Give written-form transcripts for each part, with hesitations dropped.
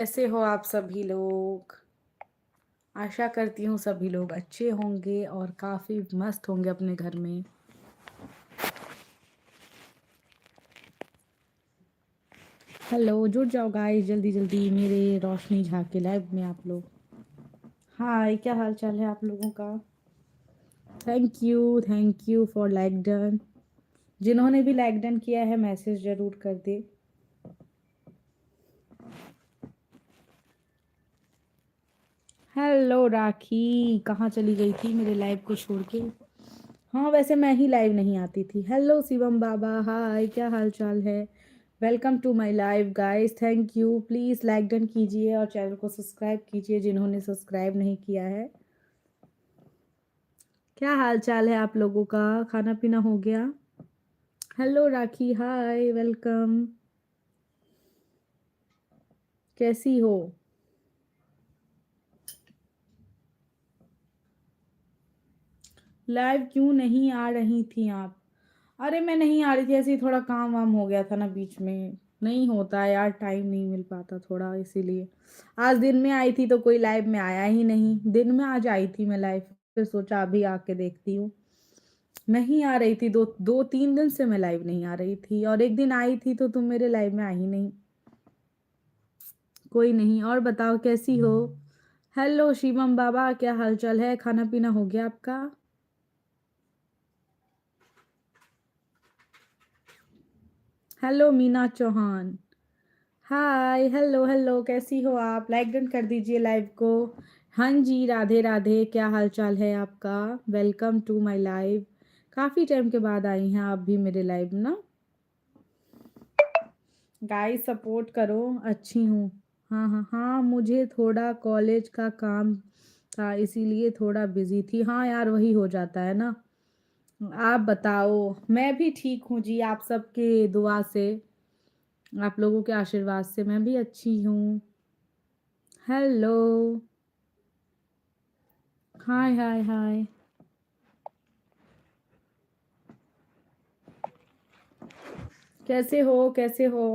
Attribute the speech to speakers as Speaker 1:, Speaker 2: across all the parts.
Speaker 1: कैसे हो आप सभी लोग। आशा करती हूँ सभी लोग अच्छे होंगे और काफ़ी मस्त होंगे अपने घर में। हेलो, जुड़ जाओ गाइस जल्दी जल्दी मेरे रोशनी झा के लाइव में आप लोग। हाय, क्या हाल चाल है आप लोगों का। Thank you for like done. जिन्होंने भी लाइक डन किया है मैसेज ज़रूर कर दे। हेलो राखी, कहाँ चली गई थी मेरे लाइव को छोड़ के। हाँ, वैसे मैं ही लाइव नहीं आती थी। हेलो शिवम बाबा, हाय, क्या हाल चाल है। Welcome to my live guys. Thank you. Please like done कीजिए और चैनल को सब्सक्राइब कीजिए जिन्होंने सब्सक्राइब नहीं किया है। क्या हाल चाल है आप लोगों का, खाना पीना हो गया। हेलो राखी, हाय, वेलकम। कैसी हो। लाइव क्यों नहीं आ रही थी आप। अरे मैं नहीं आ रही थी, ऐसे ही थोड़ा काम वाम हो गया था ना बीच में। नहीं होता है यार, टाइम नहीं मिल पाता थोड़ा, इसीलिए। आज दिन में आई थी तो कोई लाइव में आया ही नहीं। दिन में आज आई थी मैं लाइव, फिर सोचा अभी आके देखती हूँ। नहीं आ रही थी, दो दो तीन दिन से मैं लाइव नहीं आ रही थी, और एक दिन आई थी तो तुम मेरे लाइव में आई ही नहीं। कोई नहीं, और बताओ कैसी हो। हेलो शिवम बाबा, क्या हालचाल है, खाना पीना हो गया आपका। हेलो मीना चौहान, हाय, हेलो हेलो, कैसी हो आप। लाइक डन कर दीजिए लाइव को। हाँ जी, राधे राधे, क्या हाल चाल है आपका। Welcome to my live. काफ़ी टाइम के बाद आई हैं आप भी मेरे लाइव ना। गाइस सपोर्ट करो। अच्छी हूँ। हाँ हाँ हाँ, मुझे थोड़ा कॉलेज का काम था इसीलिए थोड़ा बिजी थी। हाँ यार, वही हो जाता है ना। आप बताओ। मैं भी ठीक हूँ जी, आप सबके दुआ से, आप लोगों के आशीर्वाद से मैं भी अच्छी हूँ। हेलो, हाय हाय हाय। कैसे हो कैसे हो।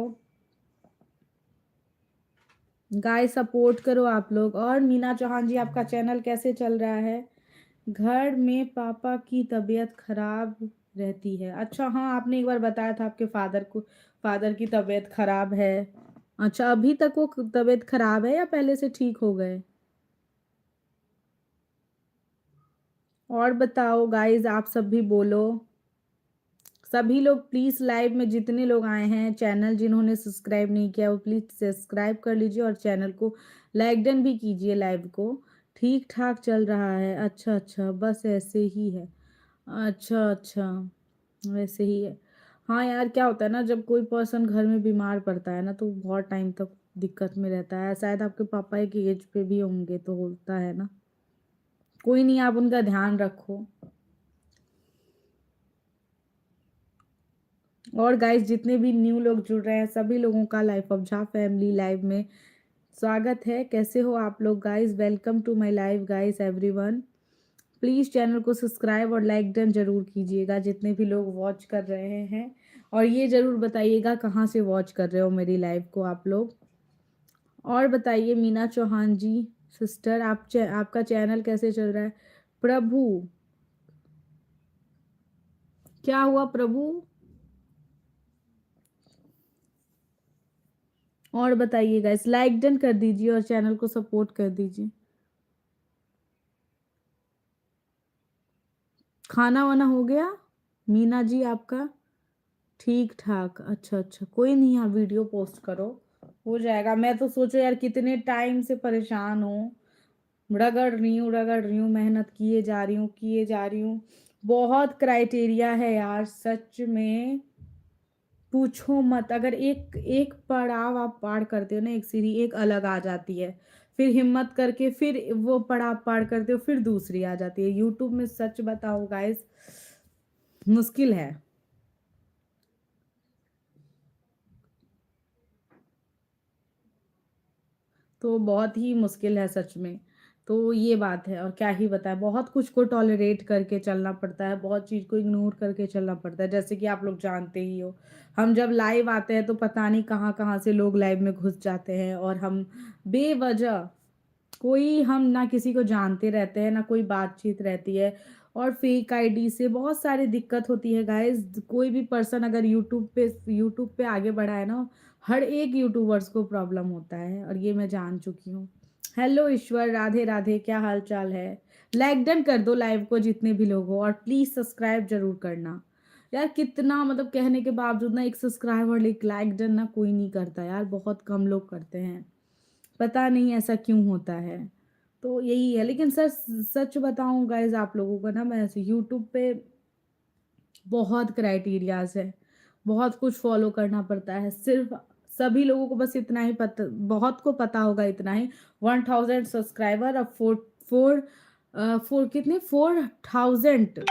Speaker 1: गाइस सपोर्ट करो आप लोग। और मीना चौहान जी, आपका चैनल कैसे चल रहा है। घर में पापा की तबीयत खराब रहती है। अच्छा, हाँ आपने एक बार बताया था आपके फादर की तबीयत खराब है। अच्छा, अभी तक वो तबीयत खराब है या पहले से ठीक हो गए। और बताओ गाइस, आप सब भी बोलो। सभी लोग प्लीज़ लाइव में जितने लोग आए हैं, चैनल जिन्होंने सब्सक्राइब नहीं किया वो प्लीज़ सब्सक्राइब कर लीजिए और चैनल को लाइक डन भी कीजिए लाइव को। ठीक ठाक चल रहा है। अच्छा अच्छा, बस ऐसे ही है। अच्छा अच्छा, वैसे ही है। हाँ यार, क्या होता है ना, जब कोई पर्सन घर में बीमार पड़ता है ना तो बहुत टाइम तक दिक्कत में रहता है। शायद आपके पापा एक एज पे भी होंगे तो होता है ना। कोई नहीं, आप उनका ध्यान रखो। और गाइस, जितने भी न्यू लोग जुड़ रहे हैं सभी लोगों का life of Jha family live में स्वागत है। कैसे हो आप लोग guys. Welcome to my live guys everyone. Please channel को सब्सक्राइब और लाइक डन जरूर कीजिएगा जितने भी लोग वॉच कर रहे हैं। और ये ज़रूर बताइएगा कहाँ से वॉच कर रहे हो मेरी लाइव को आप लोग। और बताइए मीना चौहान जी, सिस्टर, आपका चैनल कैसे चल रहा है। प्रभु, क्या हुआ प्रभु। और बताइए गाइस, लाइक डन कर दीजिए और चैनल को सपोर्ट कर दीजिए। खाना वाना हो गया मीना जी आपका। ठीक ठाक, अच्छा अच्छा, कोई नहीं, आप वीडियो पोस्ट करो, हो जाएगा। मैं तो सोचो यार कितने टाइम से परेशान हूँ, रगड़ रही हूँ, मेहनत किए जा रही हूँ। बहुत क्राइटेरिया है यार सच में, पूछो मत। अगर एक एक पड़ाव आप पार करते हो ना, एक सीढ़ी एक अलग आ जाती है, फिर हिम्मत करके फिर वो पड़ाव पार करते हो, फिर दूसरी आ जाती है। यूट्यूब में सच बताओ गाइस, मुश्किल है। तो बहुत ही मुश्किल है सच में। तो ये बात है, और क्या ही बताएं, बहुत कुछ को टॉलरेट करके चलना पड़ता है, बहुत चीज़ को इग्नोर करके चलना पड़ता है। जैसे कि आप लोग जानते ही हो, हम जब लाइव आते हैं तो पता नहीं कहाँ कहाँ से लोग लाइव में घुस जाते हैं, और हम बेवजह, कोई हम ना किसी को जानते रहते हैं, ना कोई बातचीत रहती है, और फेक आईडी से बहुत सारी दिक्कत होती है गाइस। कोई भी पर्सन अगर यूट्यूब पे आगे बढ़ा है ना, हर एक यूट्यूबर्स को प्रॉब्लम होता है, और ये मैं जान चुकी हूँ। हेलो ईश्वर, राधे राधे, क्या हाल चाल है? लाइक डन कर दो लाइव को जितने भी लोग हो, और प्लीज सब्सक्राइब जरूर करना। यार कितना मतलब कहने के बावजूद ना, एक सब्सक्राइबर एक लाइक डन ना कोई नहीं करता यार, बहुत कम लोग करते हैं, पता नहीं ऐसा क्यों होता है। तो यही है, लेकिन सच सच बताऊं गाइज आप लोगों को ना, मैं ऐसे यूट्यूब पे बहुत क्राइटेरियाज है, बहुत कुछ फॉलो करना पड़ता है। सिर्फ सभी लोगों को बस इतना ही पता, बहुत को पता होगा इतना ही, 1000 सब्सक्राइबर, अब फोर कितने 4000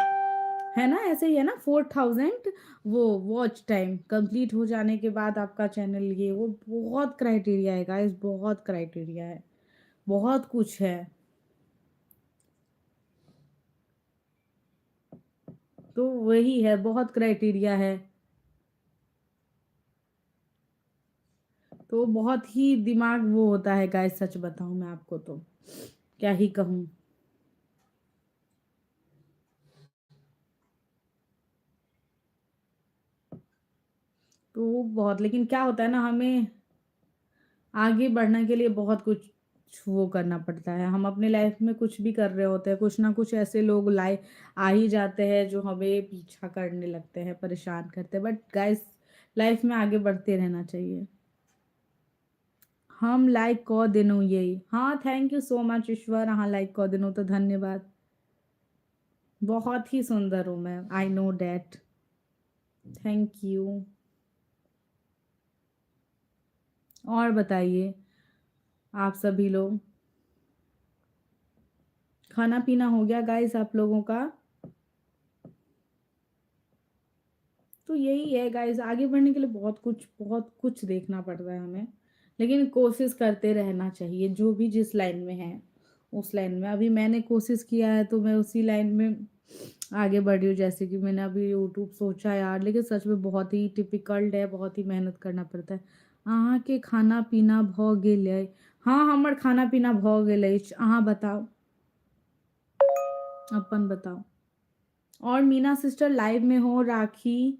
Speaker 1: है ना, ऐसे ही है ना, 4000 वो वॉच टाइम कंप्लीट हो जाने के बाद आपका चैनल, ये वो बहुत क्राइटेरिया है गाइस, बहुत क्राइटेरिया है, बहुत कुछ है। तो वही है, बहुत क्राइटेरिया है, तो बहुत ही दिमाग वो होता है गाइस, सच बताऊं मैं आपको तो क्या ही कहूँ। तो बहुत, लेकिन क्या होता है ना, हमें आगे बढ़ने के लिए बहुत कुछ वो करना पड़ता है। हम अपने लाइफ में कुछ भी कर रहे होते हैं, कुछ ना कुछ ऐसे लोग आ ही जाते हैं जो हमें पीछा करने लगते हैं, परेशान करते हैं, बट गाइस लाइफ में आगे बढ़ते रहना चाहिए। हम लाइक कह देनो यही, हाँ थैंक यू सो मच ईश्वर, हाँ लाइक कह देनो तो धन्यवाद। बहुत ही सुंदर हूँ मैं, I know that, thank you. और बताइए आप सभी लोग, खाना पीना हो गया गाइस आप लोगों का? तो यही है गाइस, आगे बढ़ने के लिए बहुत कुछ देखना पड़ता है हमें, लेकिन कोशिश करते रहना चाहिए, जो भी जिस लाइन में है उस लाइन में। अभी मैंने कोशिश किया है तो मैं उसी लाइन में आगे बढ़ रही हूँ। जैसे कि मैंने अभी यूट्यूब सोचा यार, लेकिन सच में बहुत ही टिपिकल्ट है, बहुत ही मेहनत करना पड़ता है। अहाँ के खाना पीना भ गेलै? हाँ हमर खाना पीना भ गेल अछि, अहाँ बताओ, अपन बताओ। और मीना सिस्टर लाइव में हो, राखी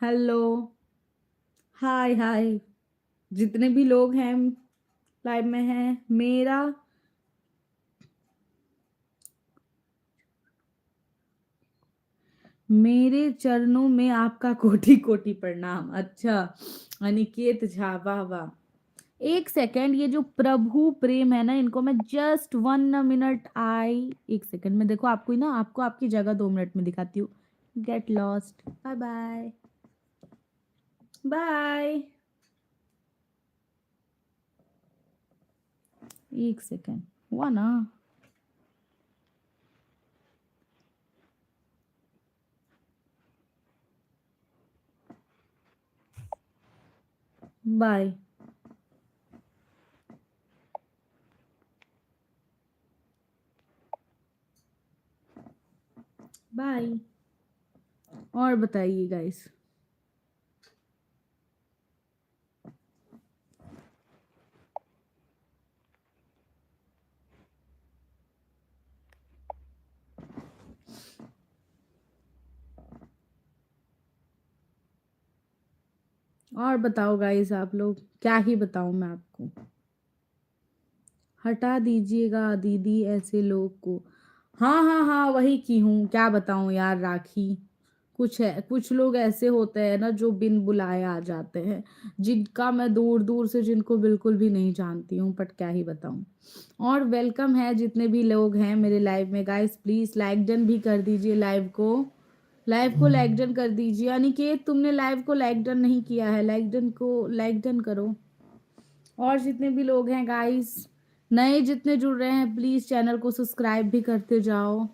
Speaker 1: हेलो, हाय हाय, जितने भी लोग हैं लाइव में हैं, मेरे चरणों में आपका कोटि कोटि प्रणाम। अच्छा, अनिकेत झा, वाह वाह। एक सेकंड, ये जो प्रभु प्रेम है ना, इनको मैं जस्ट 1 मिनट आई, एक सेकंड में देखो, आपको ही ना, आपको आपकी जगह 2 मिनट में दिखाती हूँ। Get lost, bye bye, bye. एक सेकंड हुआ ना, बाय बाय। और बताइए गाइस, और बताओ गाइस, आप लोग, क्या ही बताऊं मैं आपको। हटा दीजिएगा दीदी ऐसे लोग को। हाँ हाँ हाँ, वही की हूँ, क्या बताऊं यार राखी। कुछ है, कुछ लोग ऐसे होते हैं ना जो बिन बुलाए आ जाते हैं, जिनका मैं दूर दूर से, जिनको बिल्कुल भी नहीं जानती हूँ, बट क्या ही बताऊं। और वेलकम है जितने भी लोग हैं मेरे लाइव में गाइस, प्लीज लाइक डन भी कर दीजिए लाइव को, लाइव को लाइक डन कर दीजिए। अनिकेत तुमने लाइव को लाइक डन नहीं किया है, लाइक डन को लाइक डन करो। और जितने भी लोग हैं गाइस, नए जितने जुड़ रहे हैं, प्लीज चैनल को सब्सक्राइब भी करते जाओ।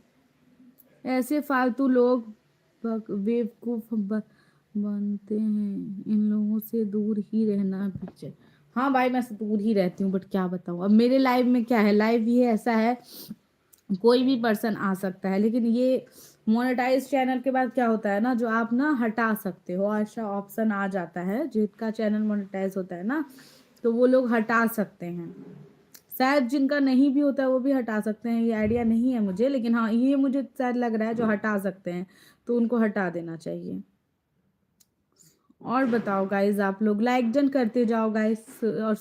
Speaker 1: ऐसे फालतू लोग बेवकूफ बनते हैं, इन लोगों से दूर ही रहना पीछे। हाँ भाई मैं दूर ही रहती हूँ, बट क्या बताऊँ अब मेरे लाइव में क्या है, लाइव ये ऐसा है कोई भी पर्सन आ सकता है, लेकिन ये मोनेटाइज चैनल के बाद क्या होता है ना, जो आप ना हटा सकते हो, ऐसा ऑप्शन आ जाता है जिनका चैनल मोनेटाइज होता है ना, तो वो लोग हटा सकते हैं। शायद जिनका नहीं भी होता है वो भी हटा सकते हैं, ये आइडिया नहीं है मुझे, लेकिन हाँ ये मुझे शायद लग रहा है जो हटा सकते हैं, तो उनको हटा देना चाहिए। और बताओ गाइज, आप लोग लाइक डन करते जाओ गाइज, और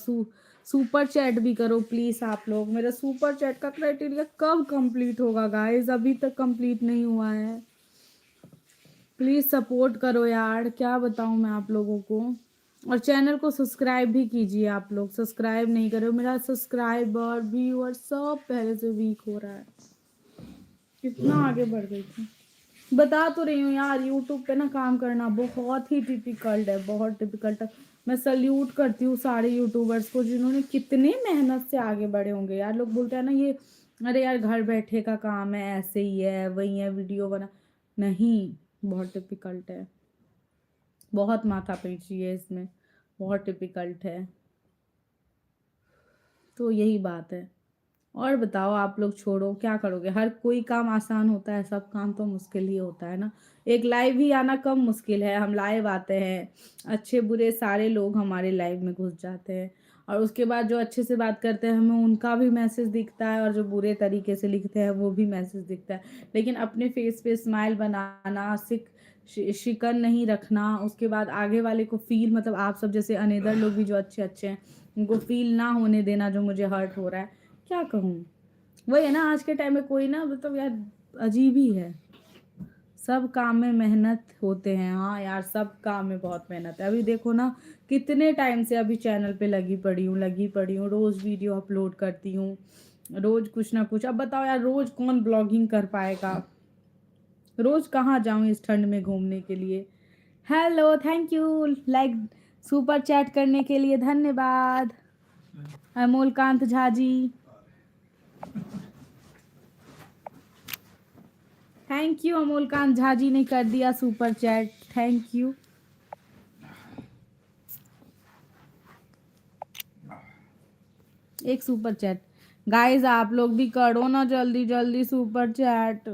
Speaker 1: सुपर चैट भी करो प्लीज़ आप लोग। मेरा सुपर चैट का क्राइटेरिया कब कंप्लीट होगा गाइज, अभी तक कंप्लीट नहीं हुआ है। प्लीज़ सपोर्ट करो यार, क्या बताऊँ मैं आप लोगों को। और चैनल को सब्सक्राइब भी कीजिए, आप लोग सब्सक्राइब नहीं करो, मेरा सब्सक्राइबर व्यूअर सब पहले से वीक हो रहा है। कितना आगे बढ़ गई थी, बता तो रही हूँ यार, यूट्यूब पे ना काम करना बहुत ही डिफिकल्ट है, बहुत डिफिकल्ट है। मैं सल्यूट करती हूँ सारे यूट्यूबर्स को जिन्होंने कितने मेहनत से आगे बढ़े होंगे यार। लोग बोलते हैं ना ये, अरे यार घर बैठे का काम है, ऐसे ही है, वही है, वीडियो बना, नहीं, बहुत डिफिकल्ट है, बहुत माथापेची है इसमें, बहुत डिफिकल्ट है। तो यही बात है। और बताओ आप लोग, छोड़ो क्या करोगे, हर कोई काम आसान होता है, सब काम तो मुश्किल ही होता है ना। एक लाइव ही आना कम मुश्किल है, हम लाइव आते हैं, अच्छे बुरे सारे लोग हमारे लाइव में घुस जाते हैं, और उसके बाद जो अच्छे से बात करते हैं हमें उनका भी मैसेज दिखता है, और जो बुरे तरीके से लिखते हैं वो भी मैसेज दिखता है। लेकिन अपने फेस पे स्माइल बनाना, शिकन नहीं रखना, उसके बाद आगे वाले को फील, मतलब आप सब जैसे अनेदर लोग भी जो अच्छे अच्छे हैं उनको फील ना होने देना जो मुझे हर्ट हो रहा है। क्या कहूँ, वही है ना, आज के टाइम में कोई ना, मतलब यार अजीब ही है। सब काम में मेहनत होते हैं, हाँ यार सब काम में बहुत मेहनत है। अभी देखो ना, कितने टाइम से अभी चैनल पे लगी पड़ी हूँ, रोज़ वीडियो अपलोड करती हूँ, रोज़ कुछ ना कुछ। अब बताओ यार, रोज़ कौन ब्लॉगिंग कर पाएगा, रोज़ कहाँ जाऊँ इस ठंड में घूमने के लिए। Hello, thank you like super chat करने के लिए, धन्यवाद अमोलकांत झा जी, थैंक यू अमोलकांत झा जी ने कर दिया सुपर चैट, थैंक यू। एक सुपर चैट गाइस, आप लोग भी करो ना जल्दी जल्दी super chat,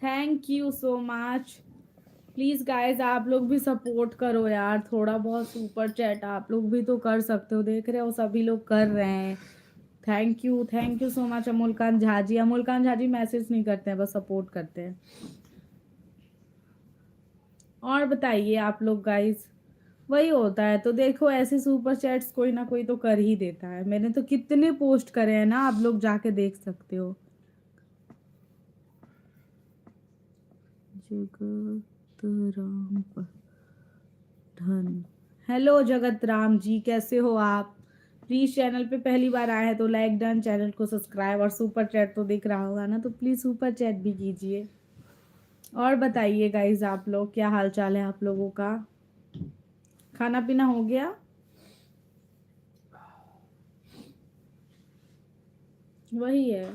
Speaker 1: thank you so much. Please guys आप लोग भी सपोर्ट करो यार, थोड़ा बहुत सुपर चैट आप लोग भी तो कर सकते हो, देख रहे हो सभी लोग कर रहे हैं। Thank you so much Amolkant Jha ji. Amolkant Jha ji message नहीं करते हैं, बस सपोर्ट करते हैं। और बताइए आप लोग गाइस, वही होता है, तो देखो ऐसे सुपर चैट्स कोई ना कोई तो कर ही देता है। मैंने तो कितने पोस्ट करे हैं ना, आप लोग जाके देख सकते हो। जगत राम पठान, हेलो जगत राम जी, कैसे हो आप। प्लीज़ चैनल पे पहली बार आए हैं तो लाइक डन, चैनल को सब्सक्राइब, और सुपर चैट तो दिख रहा होगा ना, तो प्लीज़ सुपर चैट भी कीजिए। और बताइए गाइज, आप लोग क्या हाल चाल है आप लोगों का, खाना पीना हो गया। वही है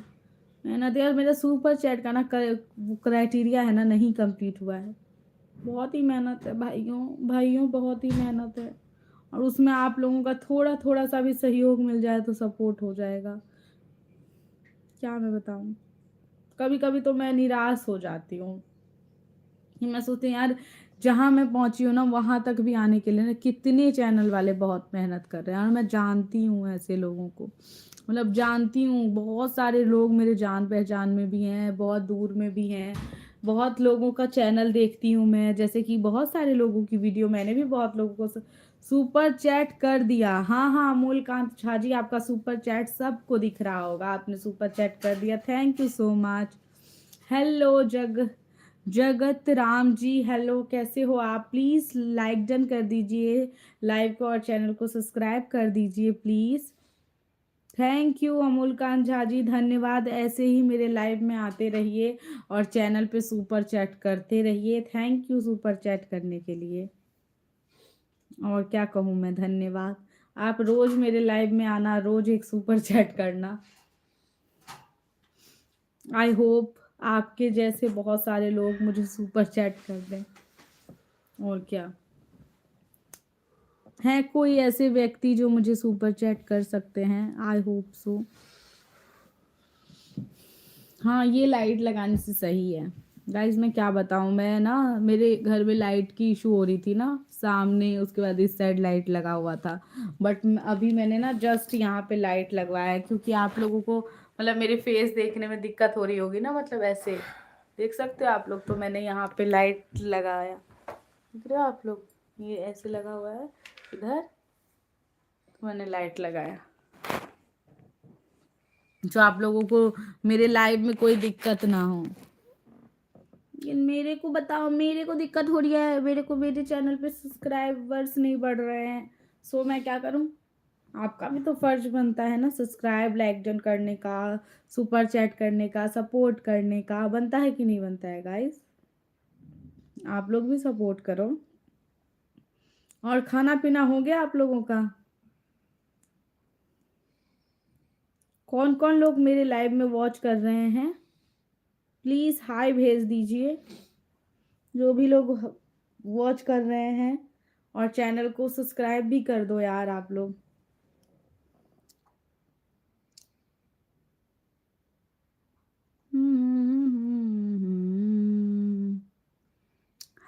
Speaker 1: मेहनत यार, मेरा सुपर चैट का ना क्राइटेरिया है ना, नहीं कंप्लीट हुआ है। बहुत ही मेहनत है भाइयों भाइयों, बहुत ही मेहनत है, और उसमें आप लोगों का थोड़ा थोड़ा सा भी सहयोग मिल जाए तो सपोर्ट हो जाएगा। क्या मैं बताऊं, कभी कभी तो मैं निराश हो जाती हूँ, कि मैं सोचती हूँ यार जहाँ मैं पहुँची हूँ ना वहाँ तक भी आने के लिए ना कितने चैनल वाले बहुत मेहनत कर रहे हैं, और मैं जानती हूँ ऐसे लोगों को, मतलब जानती हूँ बहुत सारे लोग मेरे जान पहचान में भी हैं, बहुत दूर में भी हैं। बहुत लोगों का चैनल देखती हूँ मैं, जैसे कि बहुत सारे लोगों की वीडियो, मैंने भी बहुत लोगों को सुपर चैट कर दिया। हाँ हाँ अमोलकांत झा जी, आपका सुपर चैट सबको दिख रहा होगा, आपने सुपर चैट कर दिया, thank you so much. Hello Jagat Ram ji, hello कैसे हो आप। प्लीज़ लाइक डन कर दीजिए लाइव को, और चैनल को सब्सक्राइब कर दीजिए प्लीज़। थैंक यू अमोलकांत झा जी, धन्यवाद, ऐसे ही मेरे लाइव में आते रहिए और चैनल पे सुपर चैट करते रहिए। थैंक यू सुपर चैट करने के लिए, और क्या कहूँ मैं, धन्यवाद। आप रोज़ मेरे लाइव में आना, रोज़ एक सुपर चैट करना। आई होप आपके जैसे बहुत सारे लोग मुझे सुपर चैट कर दें, और क्या। है कोई ऐसे व्यक्ति जो मुझे सुपर चैट कर सकते हैं? I hope so. हाँ, ये लाइट लगाने से सही है। गाइज मैं क्या बताऊँ, मैं ना मेरे घर में लाइट की इशू हो रही थी ना सामने, उसके बाद इस साइड लाइट लगा हुआ था। बट अभी मैंने ना जस्ट यहाँ पे लाइट लगवाया है, क्योंकि आप लोगों को मतलब मेरे फेस देखने में दिक्कत हो रही होगी ना, मतलब ऐसे देख सकते हो आप लोग, तो मैंने यहाँ पे लाइट लगाया। देख रहे हो आप लोग, ये ऐसे लगा हुआ है इधर, तो मैंने लाइट लगाया जो आप लोगों को मेरे लाइव में कोई दिक्कत ना हो। मेरे को बताओ, मेरे को दिक्कत हो रही है, मेरे को मेरे चैनल पे सब्सक्राइबर्स नहीं बढ़ रहे हैं, सो मैं क्या करूं? आपका भी तो फर्ज बनता है ना सब्सक्राइब लाइक डन करने का, सुपर चैट करने का, सपोर्ट करने का, बनता है कि नहीं बनता है गाइस? आप लोग भी सपोर्ट करो। और खाना पीना हो गया आप लोगों का? कौन कौन लोग मेरे लाइव में वॉच कर रहे हैं प्लीज़ हाय भेज दीजिए, जो भी लोग वॉच कर रहे हैं। और चैनल को सब्सक्राइब भी कर दो यार आप लोग।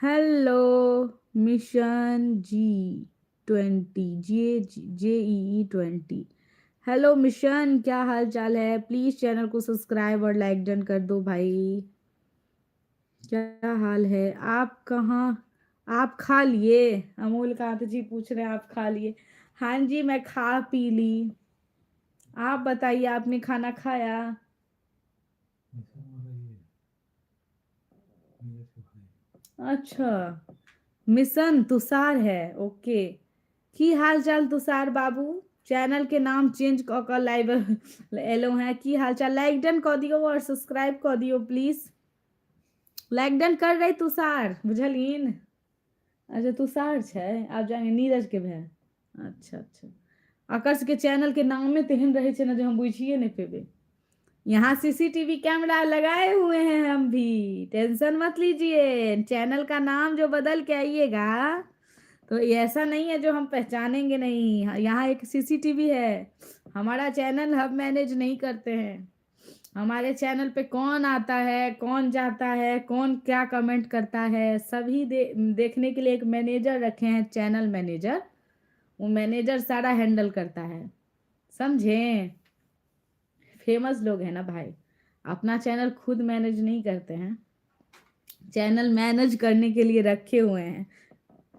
Speaker 1: Hello mission G20 hello mission, क्या हाल चाल है? प्लीज़ चैनल को सब्सक्राइब और लाइक डन कर दो भाई। क्या हाल है? आप कहाँ? आप खा लिए? अमोल कांत जी पूछ रहे हैं आप खा लिए? हाँ जी मैं खा पी ली। आप बताइए आपने खाना खाया? अच्छा, मिशन तुषार है, ओके। की हाल चाल तुषार बाबू? चैनल के नाम चेंज क के लाइव एलो हैं। की हाल चाल? लाइक डन कर दियो और सब्सक्राइब कर दियो प्लीज। लाइक डन कर रही तुषार, बुझलिन? अच्छा तुषार छै, आप जाने नीरज के भाई। अच्छा अच्छा, आकर्ष के चैनल के नाम में तेहन रहे छै ना जो हम बुझिए नहीं पेबे। यहाँ सीसीटीवी कैमरा लगाए हुए हैं हम भी, टेंशन मत लीजिए। चैनल का नाम जो बदल के आइएगा तो ये ऐसा नहीं है जो हम पहचानेंगे नहीं, यहाँ एक सीसीटीवी है। हमारा चैनल हम मैनेज नहीं करते हैं। हमारे चैनल पे कौन आता है, कौन जाता है, कौन क्या कमेंट करता है, सभी देखने के लिए एक मैनेजर रखे हैं, चैनल मैनेजर। वो मैनेजर सारा हैंडल करता है, समझे? फेमस लोग हैं ना भाई, अपना चैनल खुद मैनेज नहीं करते हैं, चैनल मैनेज करने के लिए रखे हुए हैं।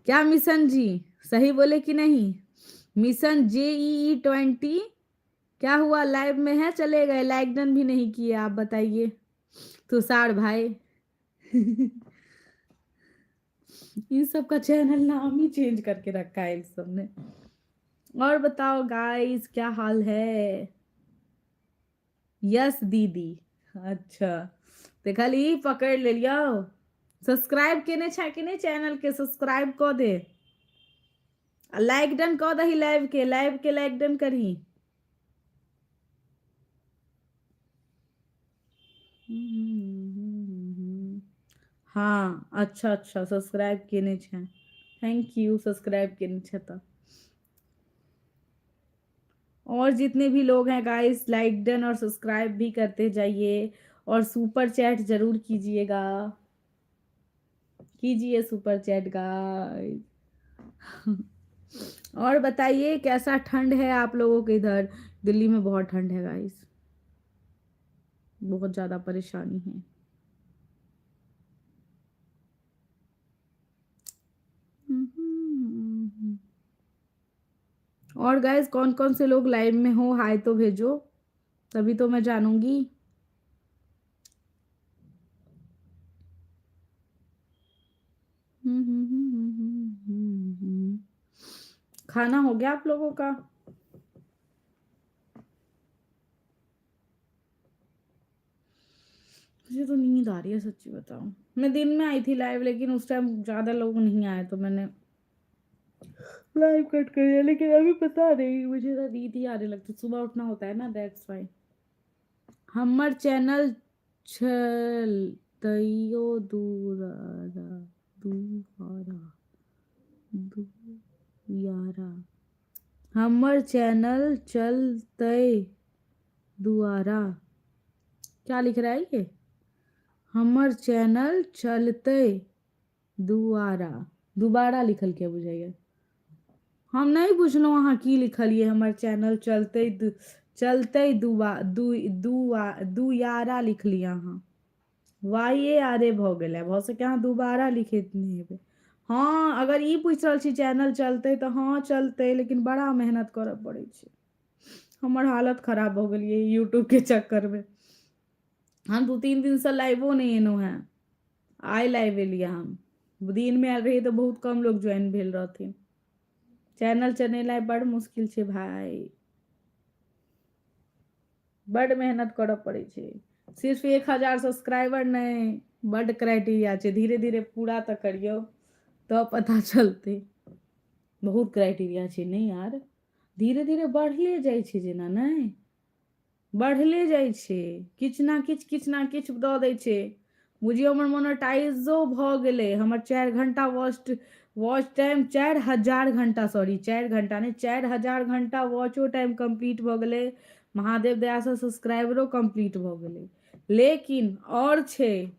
Speaker 1: क्या मिशन जी सही बोले कि नहीं? मिशन JEE20 क्या हुआ? लाइव में है, चले गए, लाइक डन भी नहीं किए, आप बताइए तुषार भाई। इन सब का चैनल नाम ही चेंज करके रखा है इन सब ने। और बताओ गाइस क्या हाल है? यस दीदी, अच्छा देखली पकड़ ले लिया। सब्सक्राइब केने छै कि नहीं? चैनल के सब्सक्राइब कऽ दे, लाइक डन कऽ दही, लाइव के लाइक डन करही। हाँ अच्छा अच्छा, सब्सक्राइब केने छै, थैंक यू सब्सक्राइब केने छै तऽ। और जितने भी लोग हैं गाइस लाइक डन और सब्सक्राइब भी करते जाइए, और सुपर चैट जरूर कीजिएगा, कीजिए सुपर चैट गाइस। और बताइए कैसा ठंड है आप लोगों के इधर? दिल्ली में बहुत ठंड है गाइस, बहुत ज़्यादा परेशानी है। और गाइस कौन कौन से लोग लाइव में हो हाय तो भेजो, तभी तो मैं जानूंगी। खाना हो गया आप लोगों का? मुझे तो नींद आ रही है सच्ची बताऊं। मैं दिन में आई थी लाइव, लेकिन उस टाइम ज़्यादा लोग नहीं आए तो मैंने लाइव कट कर दिया। लेकिन अभी पता नहीं, मुझे तो नींद ही आने लगती, सुबह उठना होता है ना, दैट्स वाई। हमर चैनल छल तैयो दूरारा दूहारा दू यारा हमर चैनल चलतै दुआरा, क्या लिख रहा है ये? हमर चैनल चलतै दुआरा, दोबारा लिखल क्या बुझाइए? हम नहीं बुझलहुँ अहाँ की लिखलिए। हमर चैनल चलतै दुआरा लिखलिए अहाँ। वाइए आरे भऽ गेलै, भऽ सकै अहाँ दोबारा लिखैत नहीं हेबै। हाँ, अगर ई पूछ रहल छी चैनल चलतै तऽ हाँ चलतै, लेकिन बड़ा मेहनत करऽ पड़ै छै। हमर हालत खराब भऽ गेलिए यूट्यूब के चक्कर में। हम 2-3 दिन से लाइवो नहीं एलहुँ हैं। आइ लाइव एलिए हम। दिन में आयल रही तो बहुत कम लोग ज्वाइन भेल रहथिन। चैनल चलेनाइ बड़ मुश्किल छै भाई, बड़ मेहनत करऽ पड़ै छै। सिर्फ 1000 सब्सक्राइबर नहीं, बड़ क्राइटेरिया छै। धीरे धीरे पूरा तो करियो तो पता चलते। बहुत क्राइटेरिया छै नहीं यार, धीरे धीरे बढ़ले जाइ छै जेना नहीं, बढ़ले जाइ छै। किछु ना किछु दऽ दै छै। बुझियौ हमर मोनेटाइजो भऽ गेलै। हमर 4 घंटा वॉच टाइम 4000 घंटा, सॉरी 4 घंटा नहीं 4000 घंटा वॉचो टाइम कंप्लीट भऽ गेलै। महादेव दया से सब्सक्राइबरो कंप्लीट भऽ गेलै। लेकिन और छै,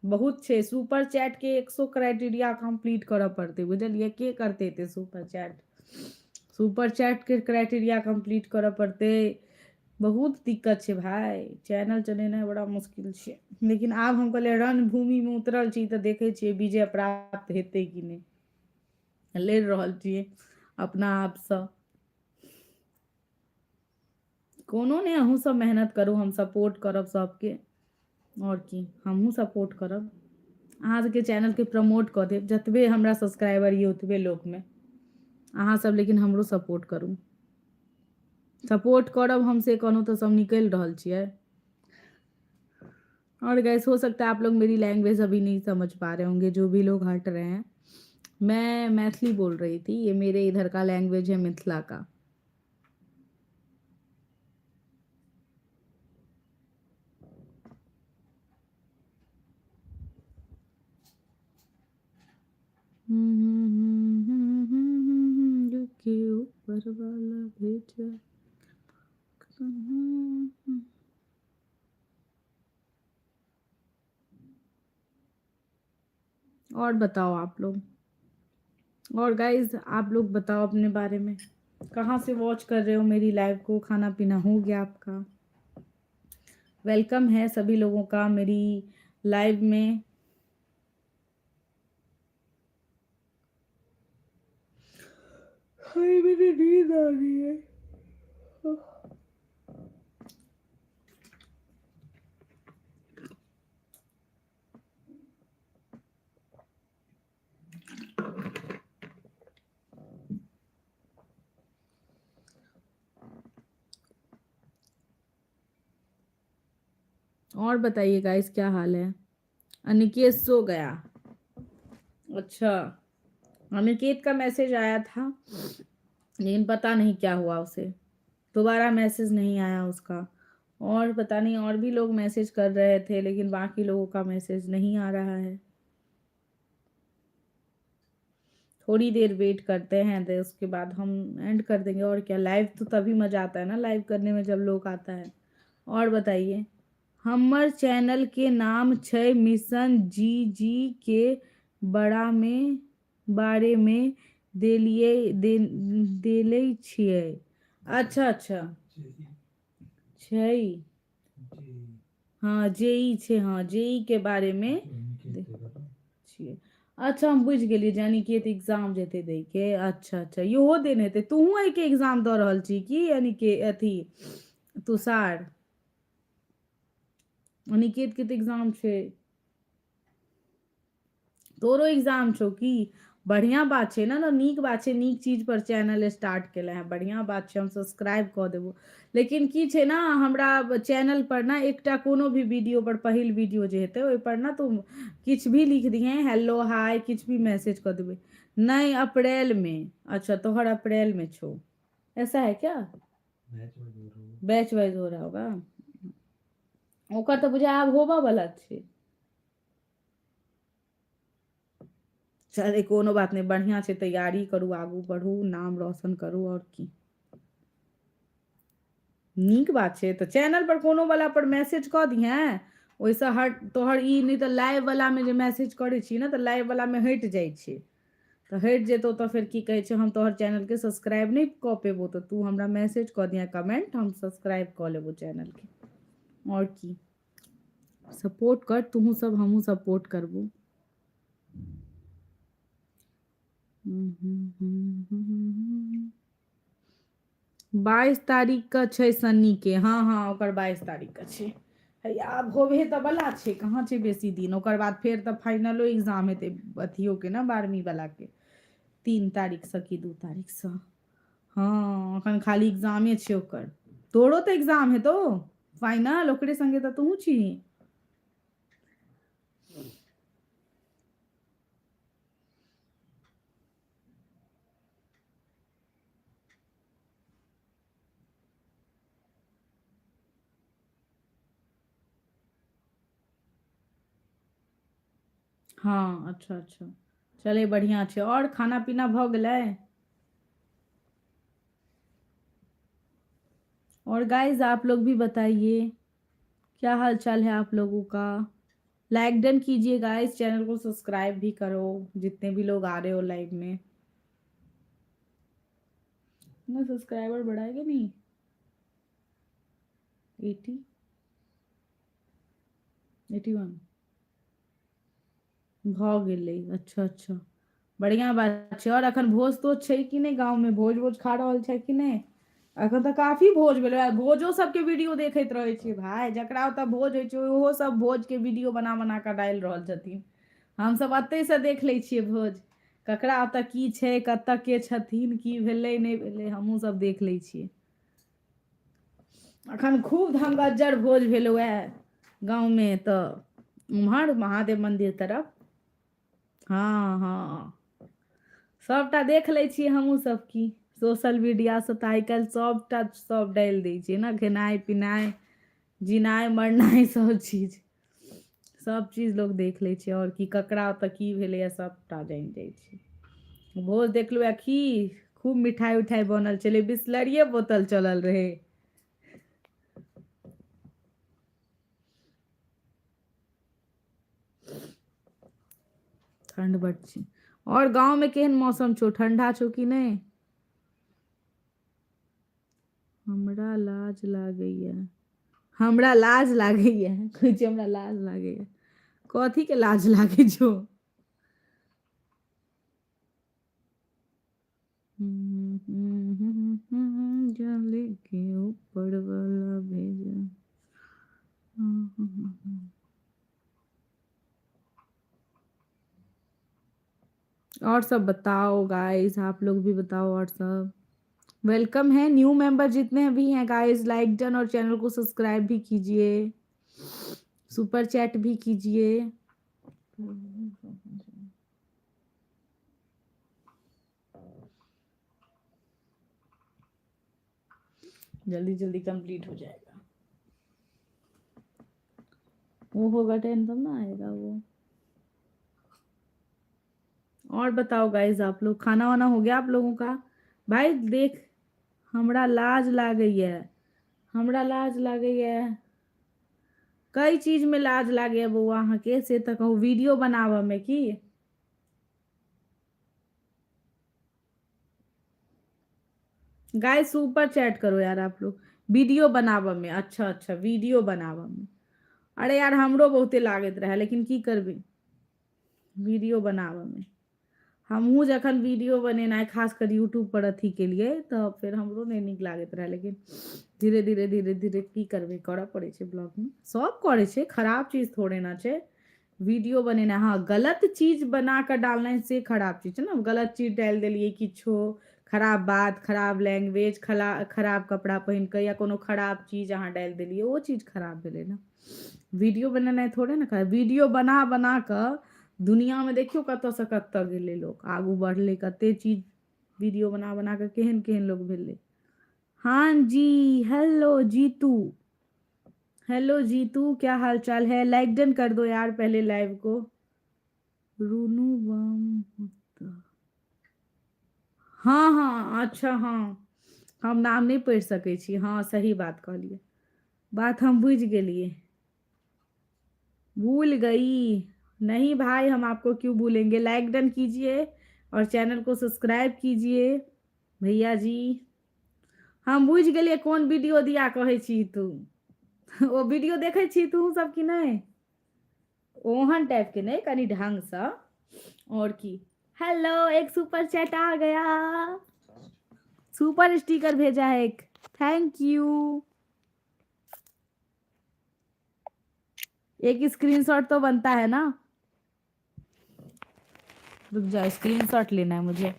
Speaker 1: बहुत छै। सुपर चैट के 100 क्राइटेरिया कंप्लीट करऽ पड़तै, बुझलिए? के करते एते सुपर चैट? सुपर चैट के क्राइटेरिया कंप्लीट करऽ पड़तै। बहुत दिक्कत छै भाई, चैनल चलेनाइ बड़ा मुश्किल छै। लेकिन आब हम कहलिए रणभूमि में उतरल छी तऽ देखै छियै विजय प्राप्त हेतै कि नहीं। लड़ि रहल छियै अपना आपसँ। कोनो नहीं, अहूँ सब मेहनत करू, हम सपोर्ट करब सबके। और की, हमहूँ सपोर्ट करब। अहाँ सबके चैनल के प्रमोट कऽ देब। जतबे हमरा सब्सक्राइबर ये ओतबे लोकमे अहाँ सब लेकिन हमरो सपोर्ट करू। सपोर्ट करब हम से कहूँ तो सब निकल रहल छियै। और गैस, हो सकता है आप लोग मेरी लैंग्वेज अभी नहीं समझ पा रहे होंगे, जो भी लोग हट रहे हैं। मैं मैथिली बोल रही थी, ये मेरे इधर का लैंग्वेज है, मिथिला का। जो के ऊपर वाला भेजा। और बताओ आप लोग। और गाइज आप लोग बताओ अपने बारे में, कहाँ से वॉच कर रहे हो मेरी लाइव को? खाना पीना हो गया आपका? वेलकम है सभी लोगों का मेरी लाइव में। हाय मेरी नींद आ रही है। और बताइए गाइस, क्या हाल है? अनिकेत सो गया? अच्छा, अनिकेत का मैसेज आया था, लेकिन पता नहीं क्या हुआ उसे, दोबारा मैसेज नहीं आया उसका। और पता नहीं, और भी लोग मैसेज कर रहे थे, लेकिन बाकी लोगों का मैसेज नहीं आ रहा है। थोड़ी देर वेट करते हैं, तो उसके बाद हम एंड कर देंगे। और क्या, लाइव तो तभी मज़ा आता है ना लाइव करने में, जब लोग आता है। और बताइए, हमर चैनल के नाम छै मिशन जी के बारे में देले छियै। अच्छा अच्छा, छै। हाँ जेई छै, हाँ जेई के बारे में छियै। अच्छा, हम बुझि गेलियै जे अनिकेत एग्जाम जेतै दै के। अच्छा अच्छा, इहो देने हेतै। तूहूँ एहिके एग्जाम दऽ रहल छी कि? अथी तुषार, अनिकेत के तऽ एग्जाम छै। तोरो एग्जाम छौ की? बढ़िया बात छै ना, नीक बात छै। नीक चीज पर चैनल स्टार्ट केले हैं, बढ़िया बात छै। हम सब्सक्राइब कऽ देबो। लेकिन की छै ना, हमरा चैनल पर ना एकटा कोनो भी वीडियो पर, पहिल वीडियो जे हेतै ओहि पर ना तुम किछ भी लिख दिहे, हेलो हाय, किछ भी मैसेज कर देबे। नहीं, अप्रैल में। अच्छा, तोहर अप्रैल में छो, ऐसा है क्या? बैच वाइज हो रहा होगा। ओकर तो बुझा आब होबा वाला छै। चले कोनो बात नहीं, बढ़िया से तैयारी करू, आगू बढ़ू, नाम रोशन करू, और की नीक बात छै। तो चैनल पर कोनो वाला पर मैसेज कऽ दिहे, ओहिसँ हट तोहर ई नहीं तो लाइव वाला में जे मैसेज करै छी ना, तो लाइव वाला में हट जाइ छै। तो हट जेतौ तो फिर की कहै छै, हम तोहर चैनल के सब्सक्राइब नहीं कऽ पेबो, तो तू हमरा मैसेज कऽ दिहे कमेंट, हम सब्सक्राइब कऽ लेबो चैनल के। और की सपोर्ट कर, तू सब हमहूँ सपोर्ट करबो। 22 तारीख का छै शनि के, हाँ हाँ ओकर 22 तारीख का छै। आब होबे तऽ बला छै, कहाँ छै बेसी दिन, ओकर बाद फेर तऽ फाइनलो एग्जाम हेतै अथियो के ना, 12वीं वाला के 3 तारीख से कि 2 तारीख से। हाँ अखन खाली एग्जामे छै ओकर। तोरो तऽ एग्जाम हेतौ फाइनल, ओकरे संगे तऽ तू छी। हाँ अच्छा अच्छा, चले बढ़िया छै। और खाना पीना भऽ गेलै? और गाइज आप लोग भी बताइए क्या हाल चाल है आप लोगों का। लाइक डन कीजिए गाइज, चैनल को सब्सक्राइब भी करो, जितने भी लोग आ रहे हो लाइव में। ना सब्सक्राइबर बढ़ाएगा नहीं 81 भऽ गेलै। अच्छा अच्छा, बढ़िया बात छै। और अखन भोज तोज छै कि नहीं गाँव में, भोज वोज खा रहल छै कि नहीं? अखन तऽ काफी भोज भेलै, भोजो सबके वीडियो देखैत रहै छियै भाय, जकरा ओतऽ भोज होइ छै ओहो सब भोज के वीडियो बना बना कऽ डालि रहल छथिन। हमसब एतै से देख लै छियै भोज, ककरा ओतऽ की छै, कतऽ के छथिन, की भेलै नहीं भेलै, हमहूँ सब देख लै छियै। अखन खूब धमगज्जर भोज भेल वएह गाँव में, तऽ उम्हर महादेव मंदिर तरफ। हाँ हाँ सबटा देख लै छियै हमहूँ सब की, सोशल मीडिया से तऽ आइ काल्हि सबटा सब डालि दै छै ना, खेनाइ पिनाइ जिनाइ मरनाइ सब चीज, सब चीज लोग देख लै छै। और की ककरा ओतऽ की भेलैए सबटा जानि जाइ छै। भोज देखलू आ खीर, खूब मिठाई उठाई बनल छलै, बिसलरिये बोतल चलल रहे। ठंड बड छै। और गांव में केहन मौसम छौ, ठंडा छौ कि नहीं? हमरा लाज लागैए, हमरा लाज लागैए, कहै छै हमरा लाज लागैए। कथी के लाज लागे छौ? जले के ऊपर वाला भेजा। और सब बताओ गाइस, आप लोग भी बताओ। और सब वेलकम है, न्यू मेंबर जितने भी हैं गाइस, लाइक डन और चैनल को सब्सक्राइब भी कीजिए, सुपर चैट भी कीजिए। जल्दी जल्दी कंप्लीट हो जाएगा, वो होगा टेन तब ना आएगा वो। और बताओ गाइस, आप लोग खाना वाना हो गया आप लोगों का? भाई देख, हमरा लाज लागैए, हमरा लाज लागैए। कई चीज में लाज लागैए बौआ अहाँके, से तऽ कहू, वीडियो बनाबऽ में की? गाइस सुपर चैट करो यार आप लोग, वीडियो बनाबऽ में। अच्छा अच्छा, वीडियो बनाबऽ में, अरे यार हमरो बहुते लागैत रहे, लेकिन की करबै, वीडियो बनाबऽ में। हमहूँ जखन वीडियो बनेनाइ खास कर यूट्यूब पर अथी के लिए, तऽ फिर हमरो नहीं नीक लागैत रहे, लेकिन धीरे धीरे धीरे धीरे की करबै, करऽ पड़ै छै। ब्लॉग में सब करै छै, खराब चीज थोड़े ना छै वीडियो बनेना। हाँ गलत चीज बना कर डालना से खराब चीज है ना, गलत चीज डाल देलिए किछो, खराब बात, खराब लैंग्वेज, खराब कपड़ा पहिन के, या कोनो खराब चीज अहाँ डाल देलिए, वो चीज खराब भेलै ना। वीडियो बनेनाइ थोड़े ना खराब, वीडियो बना बना कऽ दुनिया में देखियो कतऽ से कतऽ गेलै लोग, आगू बढ़लै, कते चीज वीडियो बना बना कऽ केहन केहन लोग भेलै। हाँ जी, हेलो जीतू, हेलो जीतू, क्या हाल चाल है? लाइक डन कर दो यार पहले लाइव को। रूनू बम। हाँ हाँ अच्छा हाँ, हम नाम नहीं पढ़ सकै छी, हाँ सही बात कहलिए, बात हम बुझ गेलिए। भूल गई। नहीं भाई, हम आपको क्यों भूलेंगे, लाइक डन कीजिए और चैनल को सब्सक्राइब कीजिए भैया जी। हम बुझ गेलिए कौन वीडियो दिया कहै छी तू। ओ वीडियो देखै छी तू सब कि नहीं, ओहन टाइप के नहीं, कनी ढंग से। और की। हेलो, एक सुपर चैट आ गया, सुपर स्टिकर भेजा है एक, थैंक यू। एक स्क्रीनशॉट तो बनता है ना, रुक जाओ, स्क्रीनशॉट लेना है मुझे।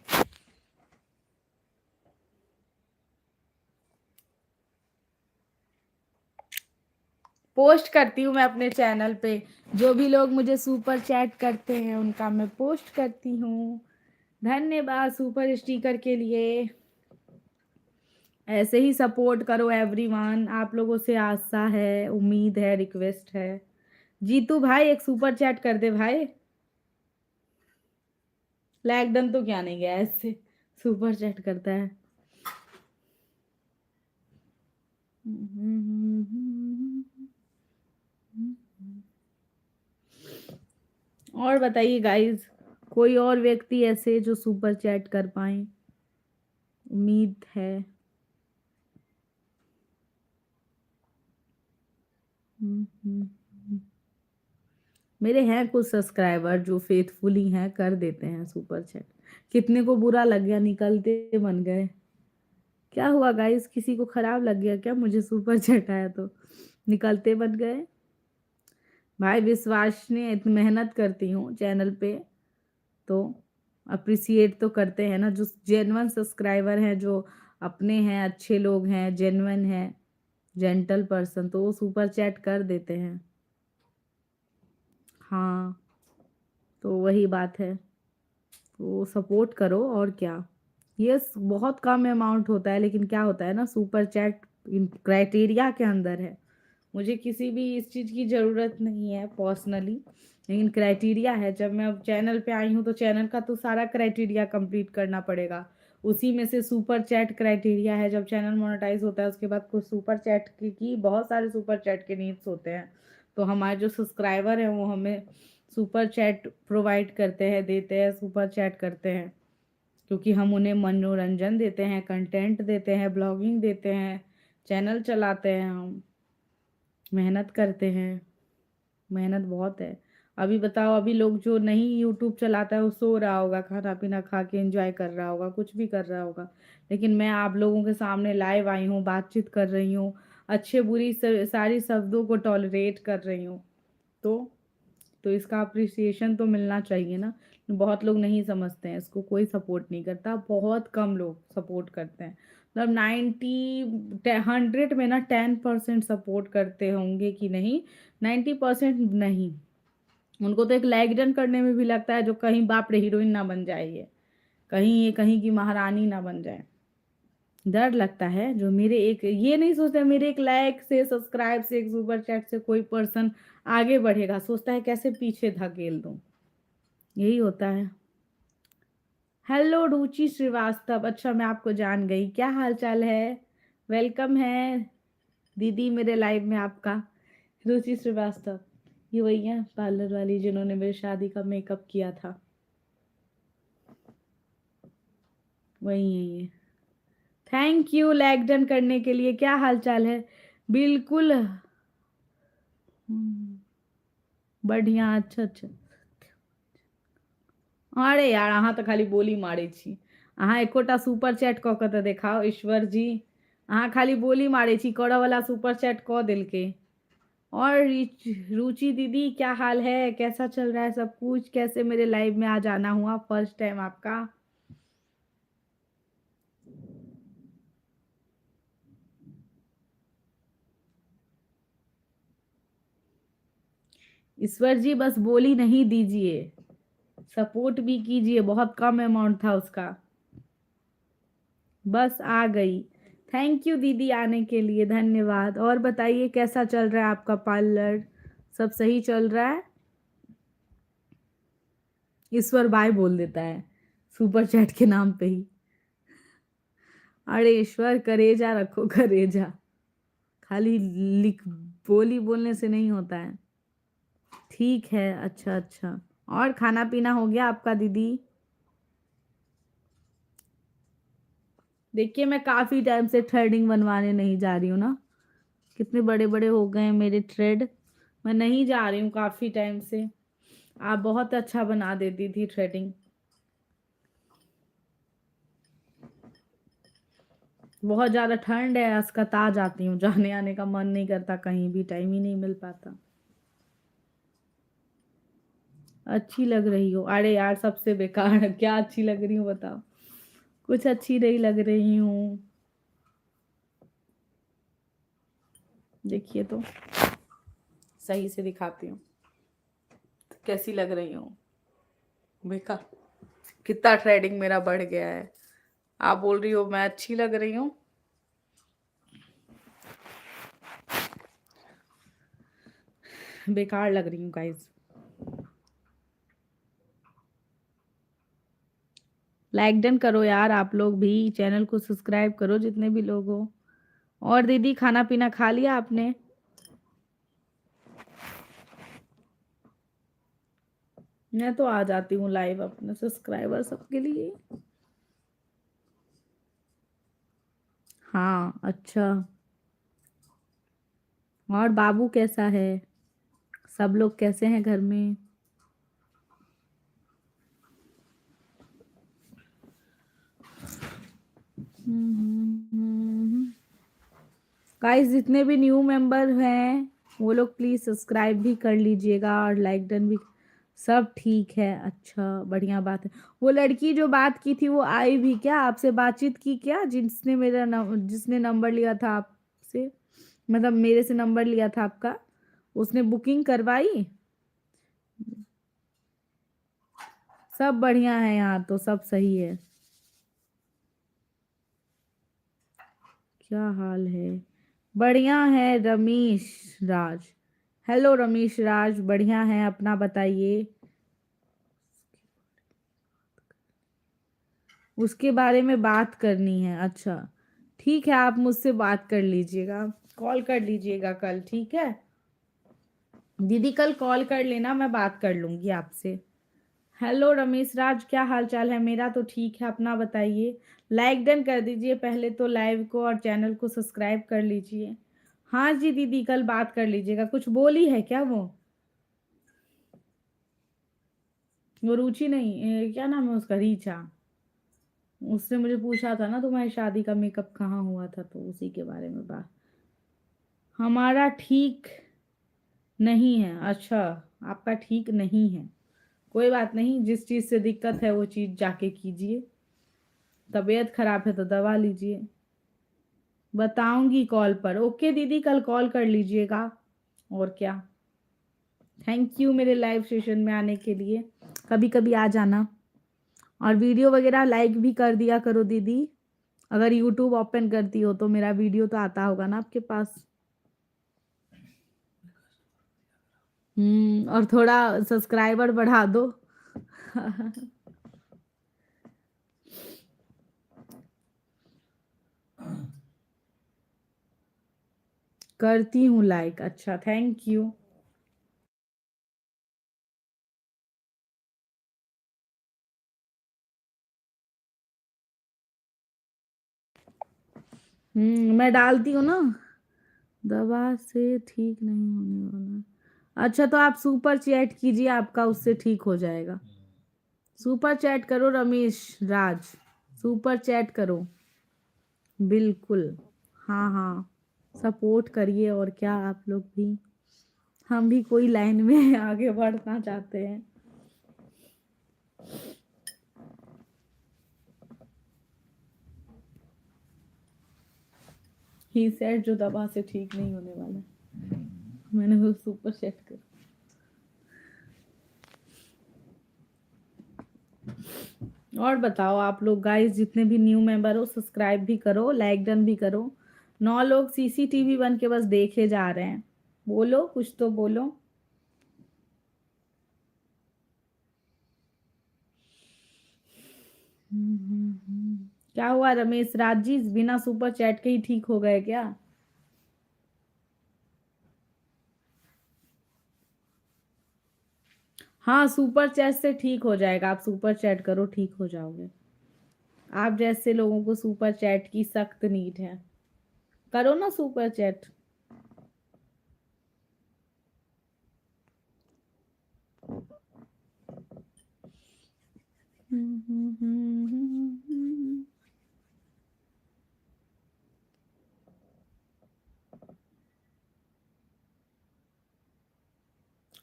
Speaker 1: पोस्ट करती हूँ मैं अपने चैनल पे, जो भी लोग मुझे सुपर चैट करते हैं उनका मैं पोस्ट करती हूँ। धन्यवाद सुपर स्टिकर के लिए। ऐसे ही सपोर्ट करो एवरीवन, आप लोगों से आशा है, उम्मीद है, रिक्वेस्ट है। जीतू भाई एक सुपर चैट कर दे भाई। लैकडन तो क्या नहीं गया, ऐसे सुपर चैट करता है। और बताइए गाइस, कोई और व्यक्ति ऐसे जो सुपर चैट कर पाए, उम्मीद है। मेरे हैं कुछ सब्सक्राइबर जो फेथफुली हैं, कर देते हैं सुपर चैट। कितने को बुरा लग गया, निकलते बन गए। क्या हुआ गाइस, किसी को खराब लग गया क्या मुझे सुपर चैट आया तो निकलते बन गए। भाई विश्वसनीय, इतनी मेहनत करती हूँ चैनल पे, तो अप्रिसिएट तो करते हैं ना, जो जेन्युइन सब्सक्राइबर हैं, जो अपने हैं, अच्छे लोग हैं, जेन्युइन हैं, जेंटल पर्सन, तो वो सुपर चैट कर देते हैं। हाँ, तो वही बात है, तो सपोर्ट करो और क्या। यस, बहुत कम अमाउंट होता है, लेकिन क्या होता है ना, सुपर चैट क्राइटेरिया के अंदर है। मुझे किसी भी इस चीज़ की ज़रूरत नहीं है पर्सनली, लेकिन क्राइटेरिया है। जब मैं अब चैनल पे आई हूँ तो चैनल का तो सारा क्राइटेरिया कंप्लीट करना पड़ेगा। उसी में से सुपर चैट क्राइटेरिया है। जब चैनल मोनेटाइज होता है उसके बाद कुछ सुपर चैट की बहुत सारे सुपर चैट के नीड्स होते हैं, तो हमारे जो सब्सक्राइबर हैं वो हमें सुपर चैट प्रोवाइड करते हैं, देते हैं, सुपर चैट करते हैं, क्योंकि हम उन्हें मनोरंजन देते हैं, कंटेंट देते हैं, ब्लॉगिंग देते हैं, चैनल चलाते हैं, हम मेहनत करते हैं, मेहनत बहुत है। अभी बताओ, अभी लोग जो नहीं यूट्यूब चलाता है वो सो रहा होगा, खाना पीना खा के एंजॉय कर रहा होगा, कुछ भी कर रहा होगा, लेकिन मैं आप लोगों के सामने लाइव आई हूँ, बातचीत कर रही हूँ, अच्छे बुरी सारी शब्दों को टॉलरेट कर रही हूँ, तो इसका अप्रिसिएशन तो मिलना चाहिए ना। बहुत लोग नहीं समझते हैं इसको, कोई सपोर्ट नहीं करता, बहुत कम लोग सपोर्ट करते हैं। मतलब 100 में ना 10% सपोर्ट करते होंगे कि नहीं, 90% नहीं। उनको तो एक लाइक डन करने में भी लगता है, जो कहीं बाप रे हीरोइन ना बन जाए, ये कहीं की महारानी ना बन जाए, डर लगता है। जो मेरे एक ये नहीं सोचता मेरे एक लाइक से, सब्सक्राइब से, एक सुपर चैट से कोई पर्सन आगे बढ़ेगा, सोचता है कैसे पीछे धकेल दूं, यही होता है। हेलो रुचि श्रीवास्तव, अच्छा मैं आपको जान गई, क्या हाल चाल है, वेलकम है दीदी मेरे लाइव में आपका। रुचि श्रीवास्तव, ये वही है पार्लर वाली जिन्होंने मेरी शादी का मेकअप किया था, वही है ये। थैंक यू लाइक डन करने के लिए, क्या हाल चाल है। बिल्कुल बढ़िया, अच्छा अच्छा। अरे यार, अहाँ तो खाली बोली मारै छी, अहाँ एकोटा सुपर चैट कऽ कऽ तऽ देखाओ ईश्वर जी। अहाँ खाली बोली मारै छी, करऽ वाला सुपर चैट कऽ देलकै। और रुचि दीदी क्या हाल है, कैसा चल रहा है सब कुछ, कैसे मेरे लाइव में आज आना हुआ फर्स्ट टाइम आपका। ईश्वर जी बस बोली नहीं दीजिए, सपोर्ट भी कीजिए, बहुत कम अमाउंट था उसका, बस आ गई। थैंक यू दीदी आने के लिए, धन्यवाद। और बताइए कैसा चल रहा है आपका पार्लर, सब सही चल रहा है। ईश्वर बाय बोल देता है सुपर चैट के नाम पे ही। अरे ईश्वर, करेजा रखो करेजा, खाली लिख बोली बोलने से नहीं होता है। ठीक है, अच्छा अच्छा। और खाना पीना हो गया आपका दीदी? देखिए मैं काफी टाइम से थ्रेडिंग बनवाने नहीं जा रही हूँ ना, कितने बड़े बड़े हो गए हैं मेरे थ्रेड। मैं नहीं जा रही हूँ काफी टाइम से। आप बहुत अच्छा बना देती थी थ्रेडिंग। बहुत ज्यादा ठंड है, अस्कता जाती हूँ, जाने आने का मन नहीं करता, कहीं भी टाइम ही नहीं मिल पाता। अच्छी लग रही हो? अरे यार सबसे बेकार क्या अच्छी लग रही हूँ बताओ, कुछ अच्छी नहीं लग रही हूँ। देखिए तो सही से दिखाती हूँ कैसी लग रही हूँ। बेकार, कितना थ्रेडिंग मेरा बढ़ गया है। आप बोल रही हो मैं अच्छी लग रही हूँ? बेकार लग रही हूँ गाइस। लाइक डन करो यार, आप लोग भी चैनल को सब्सक्राइब करो जितने भी लोग हो। और दीदी खाना पीना खा लिया आपने? मैं तो आ जाती हूँ लाइव अपने सब्सक्राइबर सबके लिए। हाँ अच्छा। और बाबू कैसा है? सब लोग कैसे हैं घर में? गाइस जितने भी न्यू मेंबर हैं वो लोग प्लीज सब्सक्राइब भी कर लीजिएगा और लाइक डन भी। सब ठीक है, अच्छा बढ़िया बात है। वो लड़की जो बात की थी वो आई भी क्या? आपसे बातचीत की क्या, जिसने नंबर लिया था आपसे, मतलब मेरे से नंबर लिया था आपका? उसने बुकिंग करवाई? सब बढ़िया है यहाँ तो, सब सही है। क्या हाल है? बढ़िया है रमेश राज। हेलो रमेश राज, बढ़िया है, अपना बताइए। उसके बारे में बात करनी है, अच्छा ठीक है, आप मुझसे बात कर लीजिएगा, कॉल कर लीजिएगा कल, ठीक है दीदी, कल कॉल कर लेना, मैं बात कर लूंगी आपसे। हेलो रमेश राज, क्या हाल चाल है? मेरा तो ठीक है, अपना बताइए। लाइक डन कर दीजिए पहले तो लाइव को, और चैनल को सब्सक्राइब कर लीजिए। हाँ जी दीदी, कल बात कर लीजिएगा। कुछ बोली है क्या वो रुचि नहीं, क्या नाम है उसका, रीचा? उसने मुझे पूछा था ना तुम्हारी शादी का मेकअप कहाँ हुआ था, तो उसी के बारे में बात। हमारा ठीक नहीं है? अच्छा, आपका ठीक नहीं है, कोई बात नहीं, जिस चीज़ से दिक्कत है वो चीज़ जाके कीजिए। तबीयत खराब है तो दवा लीजिए। बताऊंगी कॉल पर, ओके दीदी, कल कॉल कर लीजिएगा। और क्या, थैंक यू मेरे लाइव सेशन में आने के लिए, कभी कभी आ जाना। और वीडियो वगैरह लाइक भी कर दिया करो दीदी, अगर यूट्यूब ओपन करती हो तो मेरा वीडियो तो आता होगा ना आपके पास। और थोड़ा सब्सक्राइबर बढ़ा दो। करती हूँ लाइक, अच्छा थैंक यू। मैं डालती हूँ ना, दवा से ठीक नहीं होने वाला। अच्छा तो आप सुपर चैट कीजिए, आपका उससे ठीक हो जाएगा। सुपर चैट करो रमेश राज, सुपर चैट करो, बिल्कुल। हाँ हाँ, सपोर्ट करिए, और क्या आप लोग भी, हम भी कोई लाइन में आगे बढ़ना चाहते हैं। ही सेड जो दवा से ठीक नहीं होने वाला, मैंने वो सुपर चैट कर। और बताओ आप लोग गाइस, जितने भी न्यू मेंबर हो सब्सक्राइब भी करो, लाइक डन भी करो। 9 लोग सीसीटीवी बन के बस देखे जा रहे हैं, बोलो कुछ तो बोलो। क्या हुआ रमेश राज जी, बिना सुपर चैट के ही ठीक हो गए क्या? हाँ, सुपर चैट से ठीक हो जाएगा, आप सुपर चैट करो, ठीक हो जाओगे। आप जैसे लोगों को सुपर चैट की सख्त नीड है, करो ना सुपर चैट।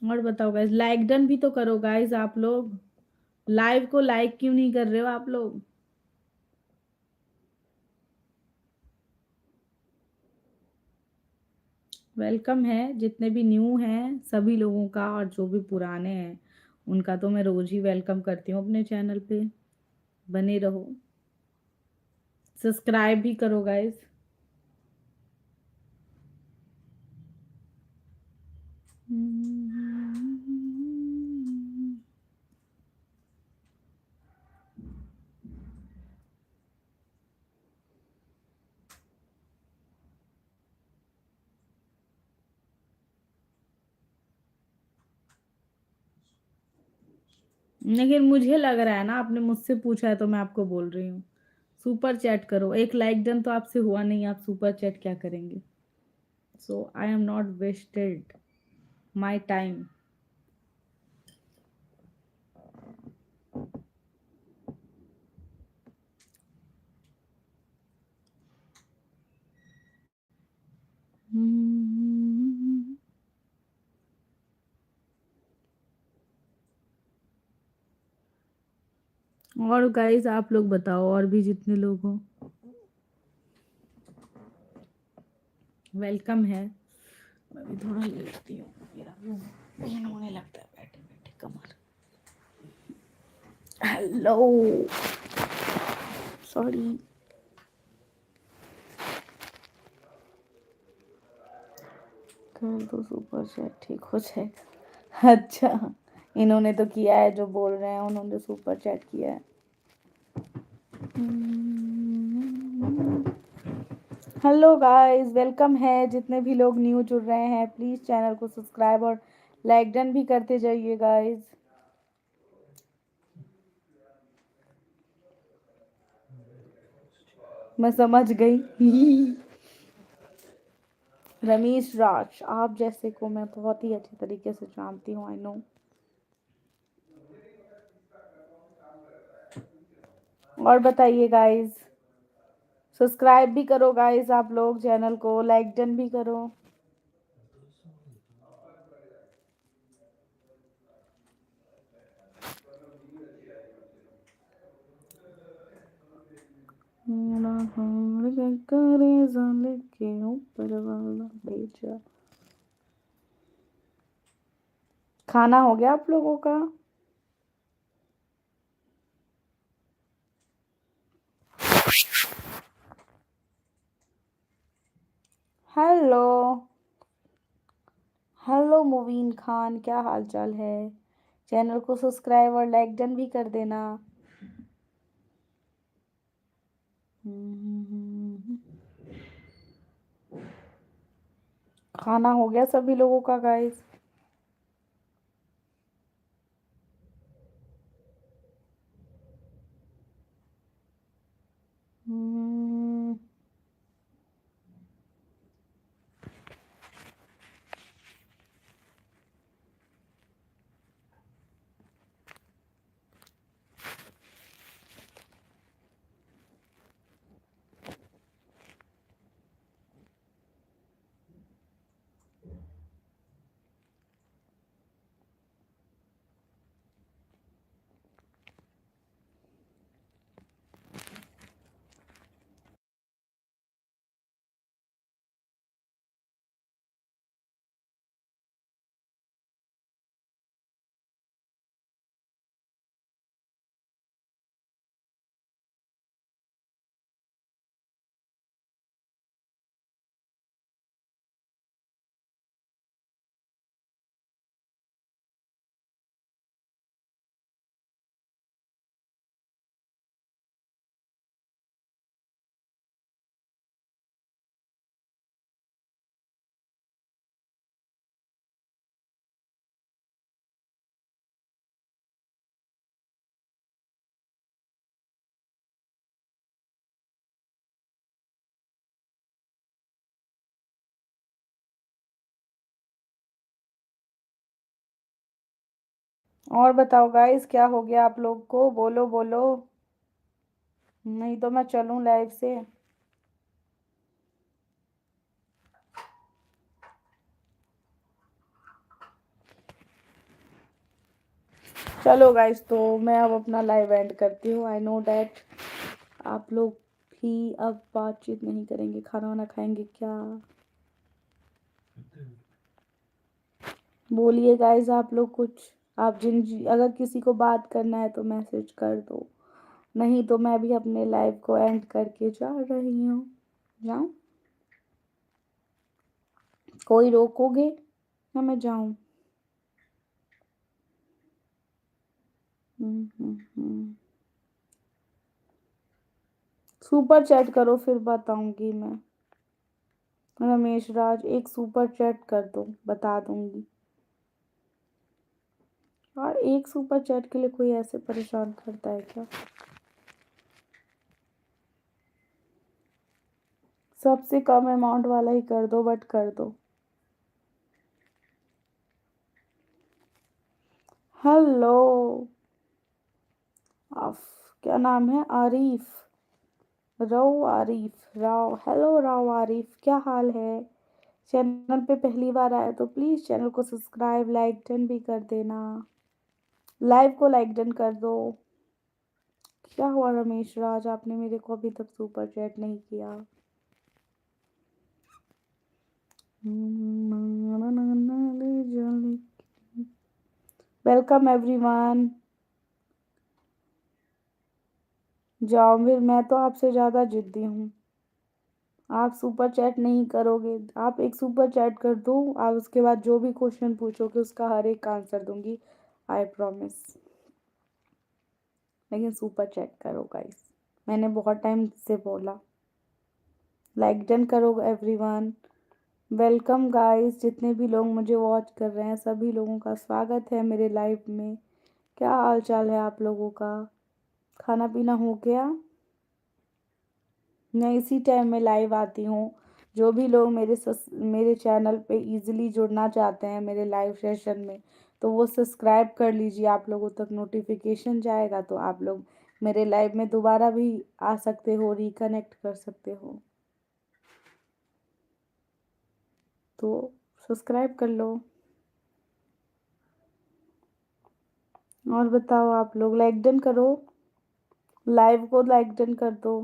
Speaker 1: और बताओ गाइस, लाइक डन भी तो करो गाइस आप लोग। लाइव को लाइक क्यों नहीं कर रहे हो आप लोग? वेलकम है जितने भी न्यू हैं सभी लोगों का, और जो भी पुराने हैं उनका तो मैं रोज ही वेलकम करती हूँ अपने चैनल पे। बने रहो, सब्सक्राइब भी करो गाइस। लेकिन मुझे लग रहा है ना, आपने मुझसे पूछा है तो मैं आपको बोल रही हूँ, सुपर चैट करो। एक लाइक डन तो आपसे हुआ नहीं, आप सुपर चैट क्या करेंगे? So I am not wasted my time. और गाइस आप लोग बताओ, और भी जितने लोग हो वेलकम है। मैं भी थोड़ा लेटती हूँ, मेरा भी पेन होने लगता है बैठे बैठे कमर। Hello, sorry. कर दो सुपर चैट, ठीक हो जाएगा। अच्छा, इन्होंने तो किया है, जो बोल रहे हैं उन्होंने सुपर चैट किया है। हेलो गाइस, वेलकम है जितने भी लोग न्यू जुड़ रहे हैं, प्लीज चैनल को सब्सक्राइब और लाइक डन भी करते जाइए गाइस। मैं समझ गई। रमेश राज, आप जैसे को मैं बहुत ही अच्छे तरीके से जानती हूँ, आई नो। और बताइए गाइस, सब्सक्राइब भी करो गाइस आप लोग, चैनल को लाइक डन भी करो। मेरा हार करे जाने के ऊपर वाला बेचा। खाना हो गया आप लोगों का? हेलो, हेलो मुवीन खान, क्या हाल चाल है? चैनल को सब्सक्राइब और लाइक डन भी कर देना। खाना हो गया सभी लोगों का गाइस? और बताओ गाइस, क्या हो गया आप लोग को? बोलो बोलो, नहीं तो मैं चलूं लाइव से। चलो गाइस, तो मैं अब अपना लाइव एंड करती हूँ। आई नो डैट आप लोग भी अब बातचीत नहीं करेंगे, खाना वाना खाएंगे क्या? बोलिए गाइस आप लोग कुछ। आप अगर किसी को बात करना है तो मैसेज कर दो, नहीं तो मैं भी अपने लाइव को एंड करके जा रही हूँ। जाऊँ? कोई रोकोगे या मैं जाऊँ? सुपर चैट करो फिर बताऊंगी मैं। रमेश राज एक सुपर चैट कर दो, बता दूंगी। और एक सुपर चैट के लिए कोई ऐसे परेशान करता है क्या? सबसे कम अमाउंट वाला ही कर दो, बट कर दो। हेलो आफ, क्या नाम है? आरिफ राव, आरिफ राव। हेलो राव आरिफ, क्या हाल है? चैनल पे पहली बार आया तो प्लीज चैनल को सब्सक्राइब लाइक डन भी कर देना। लाइव को लाइक डन कर दो। क्या हुआ रमेश राज, आपने मेरे को अभी तक सुपर चैट नहीं किया? Welcome everyone. जाओ, फिर मैं तो आपसे ज़्यादा जिद्दी हूँ। आप सुपर चैट नहीं करोगे? आप एक सुपर चैट कर दो, आप उसके बाद जो भी क्वेश्चन पूछोगे उसका हर एक आंसर दूंगी, आई प्रॉमिस। लेकिन सुपर चैट करो गाइस, मैंने बहुत टाइम से बोला। लाइक डन करो एवरीवन। वेलकम गाइस, जितने भी लोग मुझे वॉच कर रहे हैं सभी लोगों का स्वागत है मेरे लाइव में। क्या हाल चाल है आप लोगों का? खाना पीना हो गया? मैं इसी टाइम में लाइव आती हूँ। जो भी लोग मेरे चैनल पे इजीली जुड़ना चाहते हैं मेरे लाइव सेशन में, तो वो सब्सक्राइब कर लीजिए। आप लोगों तक नोटिफिकेशन जाएगा तो आप लोग मेरे लाइव में दोबारा भी आ सकते हो, रिकनेक्ट कर सकते हो। तो सब्सक्राइब कर लो। और बताओ आप लोग, लाइक डन करो, लाइव को लाइक डन कर दो।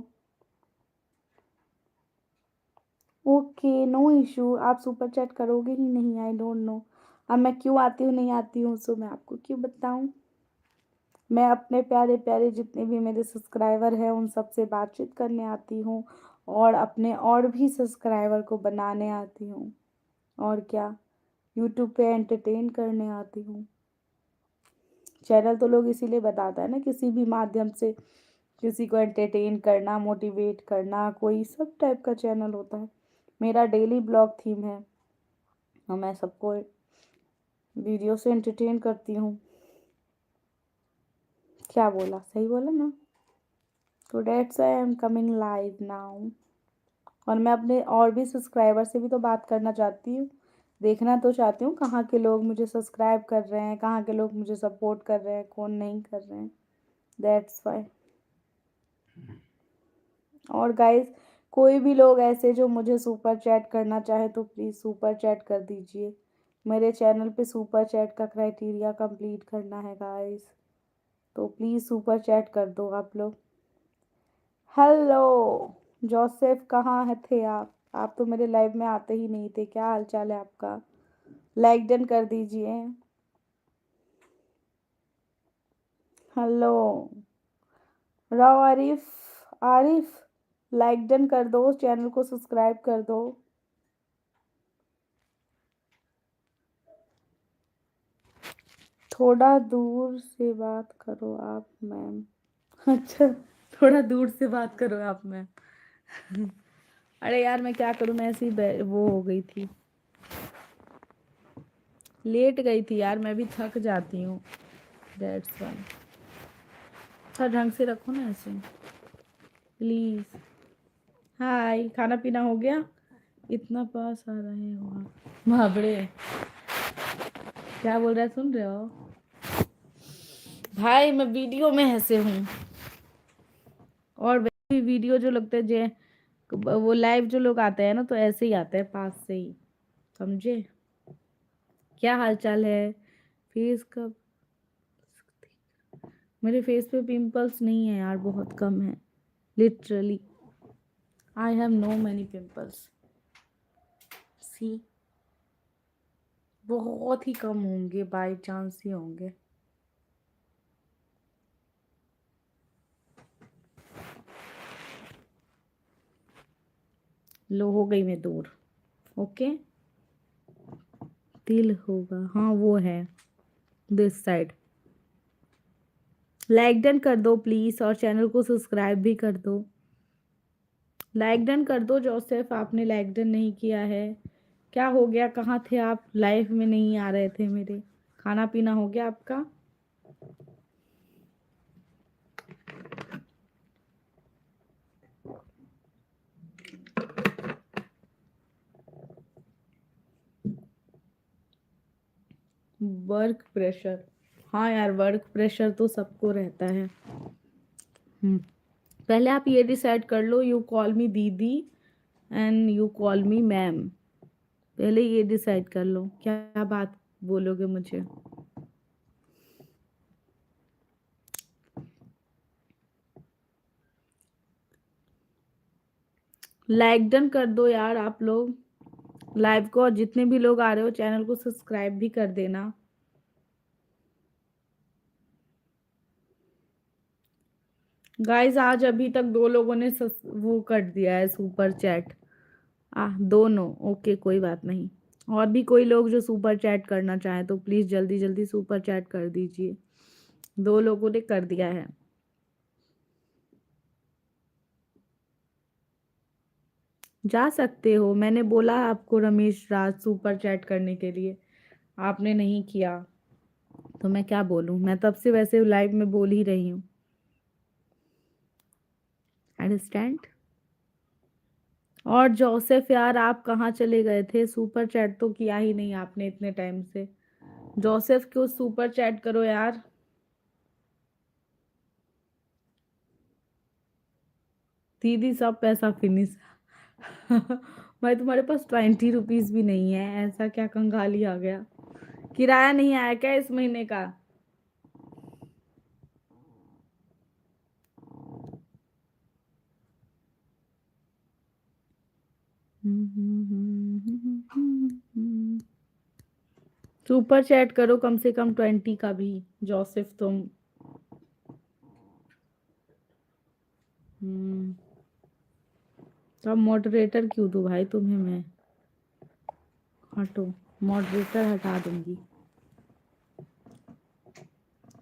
Speaker 1: Okay, no issue. आप सुपर चैट करोगे ही नहीं, आई डोंट नो। अब मैं क्यों आती हूँ नहीं आती हूँ, सो मैं आपको क्यों बताऊँ। मैं अपने प्यारे प्यारे जितने भी मेरे सब्सक्राइबर हैं उन सब से बातचीत करने आती हूँ, और अपने और भी सब्सक्राइबर को बनाने आती हूँ। और क्या, यूट्यूब पे एंटरटेन करने आती हूँ। चैनल तो लोग इसीलिए बताता है ना, किसी भी माध्यम से किसी को एंटरटेन करना, मोटिवेट करना, कोई सब टाइप का चैनल होता है। मेरा डेली ब्लॉग थीम है और मैं सबको वीडियो से एंटरटेन करती हूँ। क्या बोला, सही बोला ना? तो that's I am coming live now. और मैं अपने और भी सब्सक्राइबर से भी तो बात करना चाहती हूँ, देखना तो चाहती हूँ कहाँ के लोग मुझे सब्सक्राइब कर रहे हैं, कहाँ के लोग मुझे सपोर्ट कर रहे हैं, कौन नहीं कर रहे हैं। That's why. और गाइस, कोई भी लोग ऐसे जो मुझे सुपर चैट करना चाहे तो प्लीज़ सुपर चैट कर दीजिए। मेरे चैनल पे सुपर चैट का क्राइटेरिया कंप्लीट करना है गाइस, तो प्लीज़ सुपर चैट कर दो आप लोग। हेलो जोसेफ, कहाँ है थे आप तो मेरे लाइव में आते ही नहीं थे। क्या हाल चाल है आपका? लाइक डन कर दीजिए। Hello Rao Arif, Arif like done कर दो, चैनल को सब्सक्राइब कर दो। थोड़ा दूर से बात करो आप मैम। अच्छा, थोड़ा दूर से बात करो आप मैम। अरे यार मैं क्या करूं, मैं ऐसी वो हो गई थी, लेट गई थी यार, मैं भी थक जाती हूँ। That's why. थोड़ा ढंग से रखो ना ऐसे, प्लीज। हाय, खाना पीना हो गया? इतना पास आ रहे हो आप, महाबड़े। क्या बोल रहा है, सुन रहे हो? भाई मैं वीडियो में ऐसे हूँ, और वैसे भी वीडियो जो लगते हैं जे वो लाइव जो लोग आते हैं ना, तो ऐसे ही आते हैं पास से ही, समझे। क्या हाल चाल है? फेस का, मेरे फेस पे पिंपल्स नहीं है यार, बहुत कम है, literally I have no many pimples, see, बहुत ही कम होंगे, बाय चांस ही होंगे। लो हो गई मैं दूर, ओके। तिल होगा, हाँ वो है, दिस साइड। लाइक डन कर दो प्लीज, और चैनल को सब्सक्राइब भी कर दो। लाइक डन कर दो जोसेफ, आपने लाइक डन नहीं किया है, क्या हो गया? कहाँ थे आप? लाइफ में नहीं आ रहे थे मेरे। खाना पीना हो गया आपका? वर्क प्रेशर, हाँ यार वर्क प्रेशर तो सबको रहता है। पहले आप ये डिसाइड कर लो, यू कॉल मी दीदी and you call me ma'am, पहले ये डिसाइड कर लो क्या बात बोलोगे मुझे। लाइक डन कर दो यार आप लोग लाइव को, और जितने भी लोग आ रहे हो चैनल को सब्सक्राइब भी कर देना। गाइस आज अभी तक 2 लोगों ने वो कर दिया है सुपर चैट, दोनों, ओके कोई बात नहीं। और भी कोई लोग जो सुपर चैट करना चाहें तो प्लीज जल्दी जल्दी सुपर चैट कर दीजिए। 2 लोगों ने कर दिया है। जा सकते हो, मैंने बोला आपको रमेश राज सुपर चैट करने के लिए, आपने नहीं किया, तो मैं क्या बोलूं, मैं तब से वैसे लाइव में बोल ही रही हूँ। अंडरस्टैंड। और जोसेफ यार आप कहाँ चले गए थे? सुपर चैट तो किया ही नहीं आपने इतने टाइम से। जोसेफ क्यों सुपर चैट करो यार। दीदी सब पैसा फिनिश। भाई तुम्हारे पास 20 रुपीज भी नहीं है, ऐसा क्या कंगाली आ गया? किराया नहीं आया क्या इस महीने का? सुपर चैट करो कम से कम 20 का भी, जोसेफ तुम। तो अब मॉडरेटर क्यों दूं भाई तुम्हें मैं? हटो, मॉडरेटर हटा दूंगी।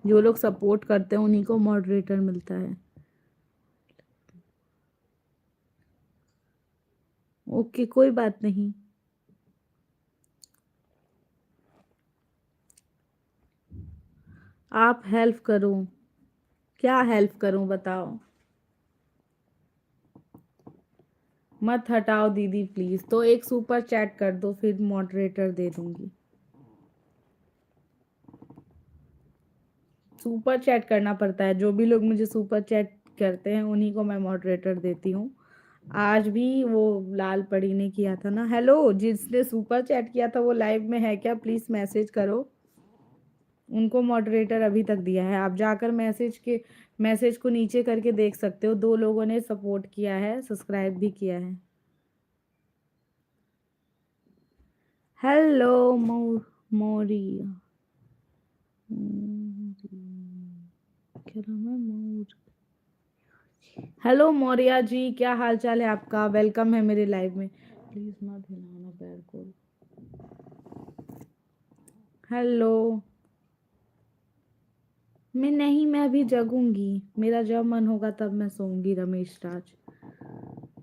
Speaker 1: जो लोग सपोर्ट करते हैं उन्हीं को मॉडरेटर मिलता है। ओके कोई बात नहीं। आप हेल्प करो, क्या हेल्प करूं बताओ? मत हटाओ दीदी प्लीज, तो एक सुपर चैट कर दो फिर मॉडरेटर दे दूंगी। सुपर चैट करना पड़ता है, जो भी लोग मुझे सुपर चैट करते हैं उन्हीं को मैं मॉडरेटर देती हूँ। आज भी वो लाल पड़ी ने किया था ना। हेलो, जिसने सुपर चैट किया था वो लाइव में है क्या? प्लीज मैसेज करो। उनको मॉडरेटर अभी तक दिया है, आप जाकर मैसेज को नीचे करके देख सकते हो। 2 लोगों ने सपोर्ट किया है, सब्सक्राइब भी किया है। हेलो मोरिया, क्या नाम है हेलो मौर्या जी, क्या हाल चाल है आपका? वेलकम है मेरे लाइव में। प्लीज मत हिलाना पैर को। हेलो। मैं अभी जगूंगी, मेरा जब मन होगा तब मैं सोऊंगी। रमेश राज।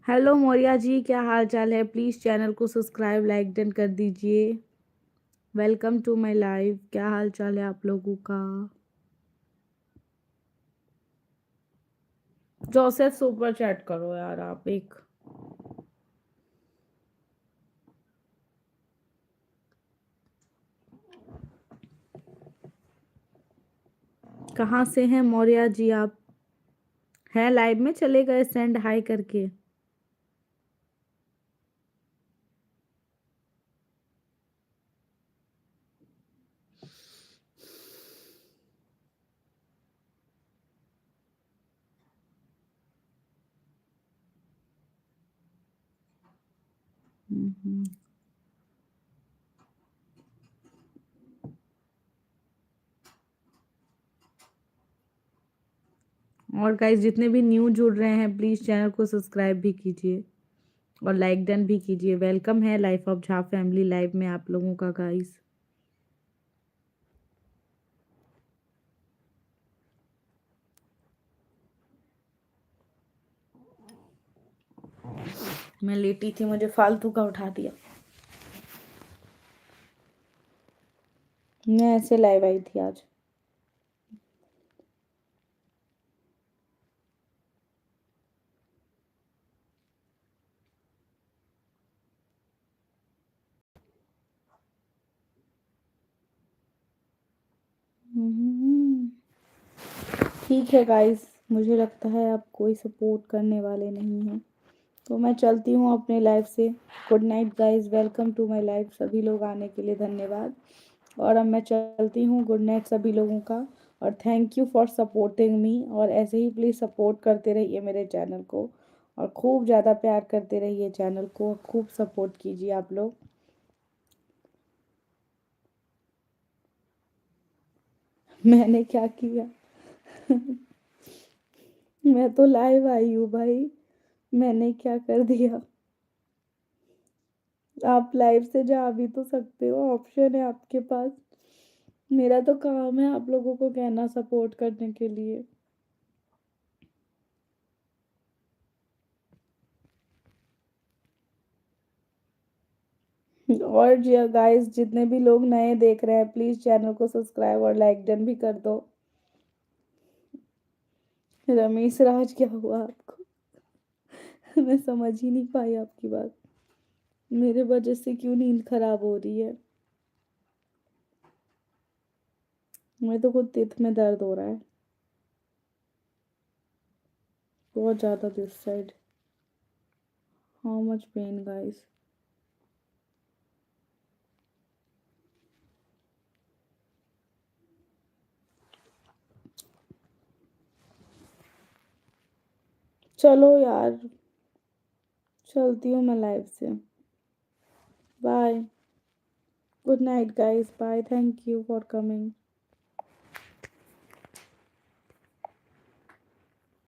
Speaker 1: हेलो मौर्या जी, क्या हाल चाल है? प्लीज चैनल को सब्सक्राइब लाइक डन कर दीजिए। वेलकम टू माय लाइव, क्या हाल चाल है आप लोगों का? जोसेफ सुपर चैट करो यार आप एक। कहाँ से हैं मौर्य जी आप? हैं लाइव में, चले गए सेंड हाई करके। हम्म। और गाइस जितने भी न्यू जुड़ रहे हैं प्लीज चैनल को सब्सक्राइब भी कीजिए और लाइक डन भी कीजिए। वेलकम है life of Jha family live में आप लोगों का गाइस। मैं लेटी थी, मुझे फालतू का उठा दिया। मैं ऐसे लाइव आई थी आज। ठीक है गाइस, मुझे लगता है आप कोई सपोर्ट करने वाले नहीं हैं, तो मैं चलती हूँ अपने लाइफ से। Good night guys, welcome to my life. सभी लोग आने के लिए धन्यवाद। और अब मैं चलती हूँ। गुड नाइट सभी लोगों का, और thank you for supporting me. और ऐसे ही प्लीज़ सपोर्ट करते रहिए मेरे चैनल को, और खूब ज़्यादा प्यार करते रहिए चैनल को, खूब सपोर्ट कीजिए आप लोग। मैंने क्या किया? मैं तो लाइव आई हूँ भाई, मैंने क्या कर दिया? आप लाइव से जा भी तो सकते हो, ऑप्शन है आपके पास। मेरा तो काम है आप लोगों को कहना सपोर्ट करने के लिए। और गाइस जितने भी लोग नए देख रहे हैं प्लीज चैनल को सब्सक्राइब और लाइक डन भी कर दो। रमेश राज क्या हुआ आपको? मैं समझ ही नहीं पाई आपकी बात। मेरे वजह से क्यों नींद खराब हो रही है? मैं तो खुद तिथ में दर्द हो रहा है बहुत ज्यादा this side. How much pain guys? चलो यार, चलती हूँ मैं लाइव से। Bye. Good night guys, bye, thank you for coming.